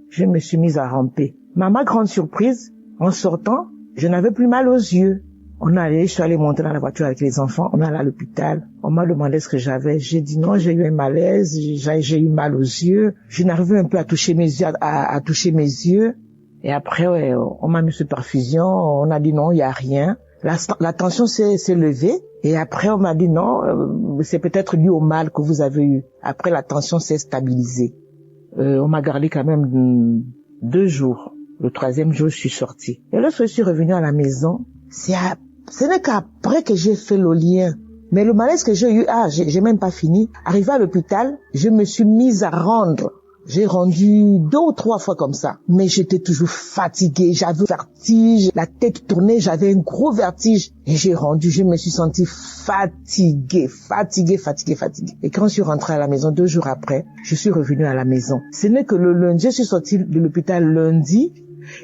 Je me suis mise à ramper. Mais à ma grande surprise, en sortant, je n'avais plus mal aux yeux. Je suis allée monter dans la voiture avec les enfants, on allait à l'hôpital. On m'a demandé ce que j'avais. J'ai dit non, j'ai eu un malaise, j'ai eu mal aux yeux. Je n'arrivais un peu à toucher mes yeux, à toucher mes yeux. Et après, on m'a mis sous perfusion, on a dit non, il y a rien. La tension s'est levée. Et après, on m'a dit non, c'est peut-être dû au mal que vous avez eu. Après, la tension s'est stabilisée. On m'a gardé quand même 2 jours. Le 3e jour, je suis sortie. Et lorsque je suis revenue à la maison, ce n'est qu'après que j'ai fait le lien. Mais le malaise que j'ai eu, j'ai même pas fini. Arrivé à l'hôpital, je me suis mise à rendre. J'ai rendu 2 ou 3 fois comme ça. Mais j'étais toujours fatiguée, j'avais vertige, la tête tournait, j'avais un gros vertige. Et j'ai rendu, je me suis sentie fatiguée. Et quand je suis rentrée à la maison 2 jours après, je suis revenue à la maison. Ce n'est que le lundi, je suis sortie de l'hôpital lundi.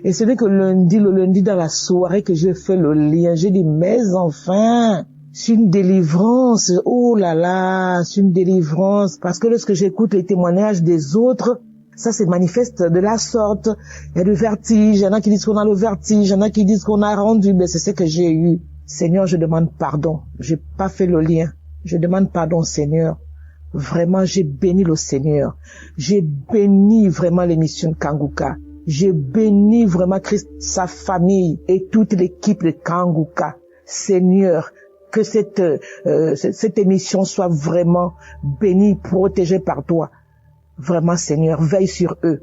Et ce n'est que le lundi dans la soirée que j'ai fait le lien. J'ai dit, mais enfin, c'est une délivrance. Oh là là, c'est une délivrance. Parce que lorsque j'écoute les témoignages des autres, ça se manifeste de la sorte. Il y a du vertige. Il y en a qui disent qu'on a le vertige. Il y en a qui disent qu'on a rendu. Mais c'est ce que j'ai eu. Seigneur, je demande pardon. J'ai pas fait le lien. Je demande pardon, Seigneur. Vraiment, j'ai béni le Seigneur. J'ai béni vraiment l'émission Kanguka. J'ai béni vraiment Christ, sa famille et toute l'équipe de Kanguka. Seigneur, que cette émission soit vraiment bénie, protégée par toi. Vraiment, Seigneur, veille sur eux.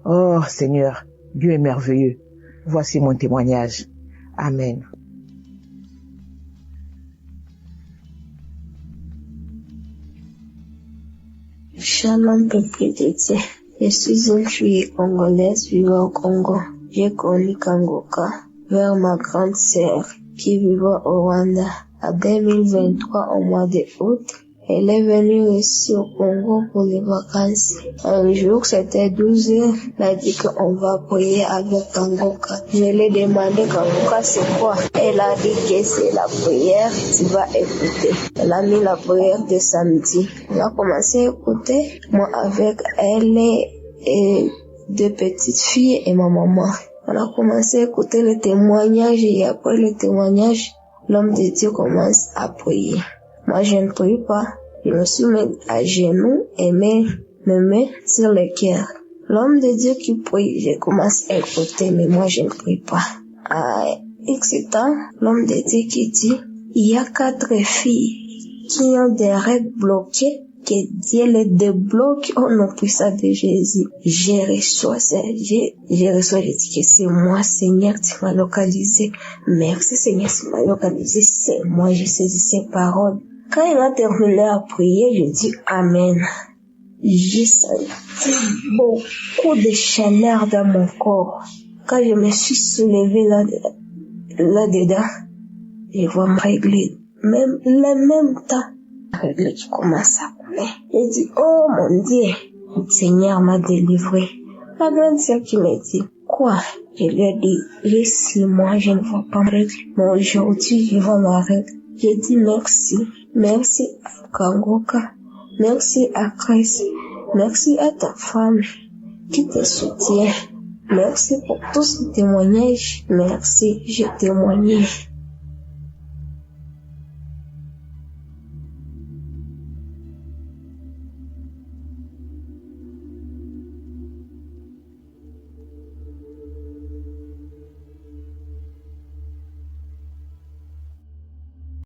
Oh, Seigneur, Dieu est merveilleux. Voici mon témoignage. Amen. Shalom, peuple de Dieu. Je suis une fille congolaise vivant au Congo. J'ai connu Kanguka vers ma grande sœur qui vivait au Rwanda. En 2023, au mois d'août, elle est venue ici au Congo pour les vacances. Un jour, c'était 12 heures, elle a dit qu'on va prier avec Kanguka. Je lui ai demandé Kanguka c'est quoi? Elle a dit que c'est la prière, tu vas écouter. Elle a mis la prière de samedi. On a commencé à écouter, moi avec elle et 2 petites filles et ma maman. On a commencé à écouter le témoignage et après le témoignage, l'homme de Dieu commence à prier. Moi, je ne prie pas. Je me suis mis à genoux et mes mains sur le cœur. L'homme de Dieu qui prie, je commence à écouter, mais moi, je ne prie pas. À X temps, l'homme de Dieu qui dit, il y a 4 filles qui ont des règles bloquées, que Dieu les débloque au nom puissant de Jésus. Je reçois, je dis que c'est moi, Seigneur, tu m'as localisé. Merci, Seigneur, tu m'as localisé, c'est moi, je saisis ces paroles. Quand il a terminé à prier, je dis Amen. J'ai senti beaucoup de chaleur dans mon corps. Quand je me suis soulevée là-dedans, je vois me régler. Le même temps, règle qui commence à couler. J'ai dit, oh mon Dieu, le Seigneur m'a délivré. Ma grande sœur qui m'a dit, quoi? Je lui ai dit, j'ai 6 mois, je ne vois pas ma règle. Mais aujourd'hui, je vois ma règle. J'ai dit merci. Merci à Kanguka. Merci à Christ. Merci à ta femme qui te soutient. Merci pour tous ces témoignages. Merci, j'ai témoigné.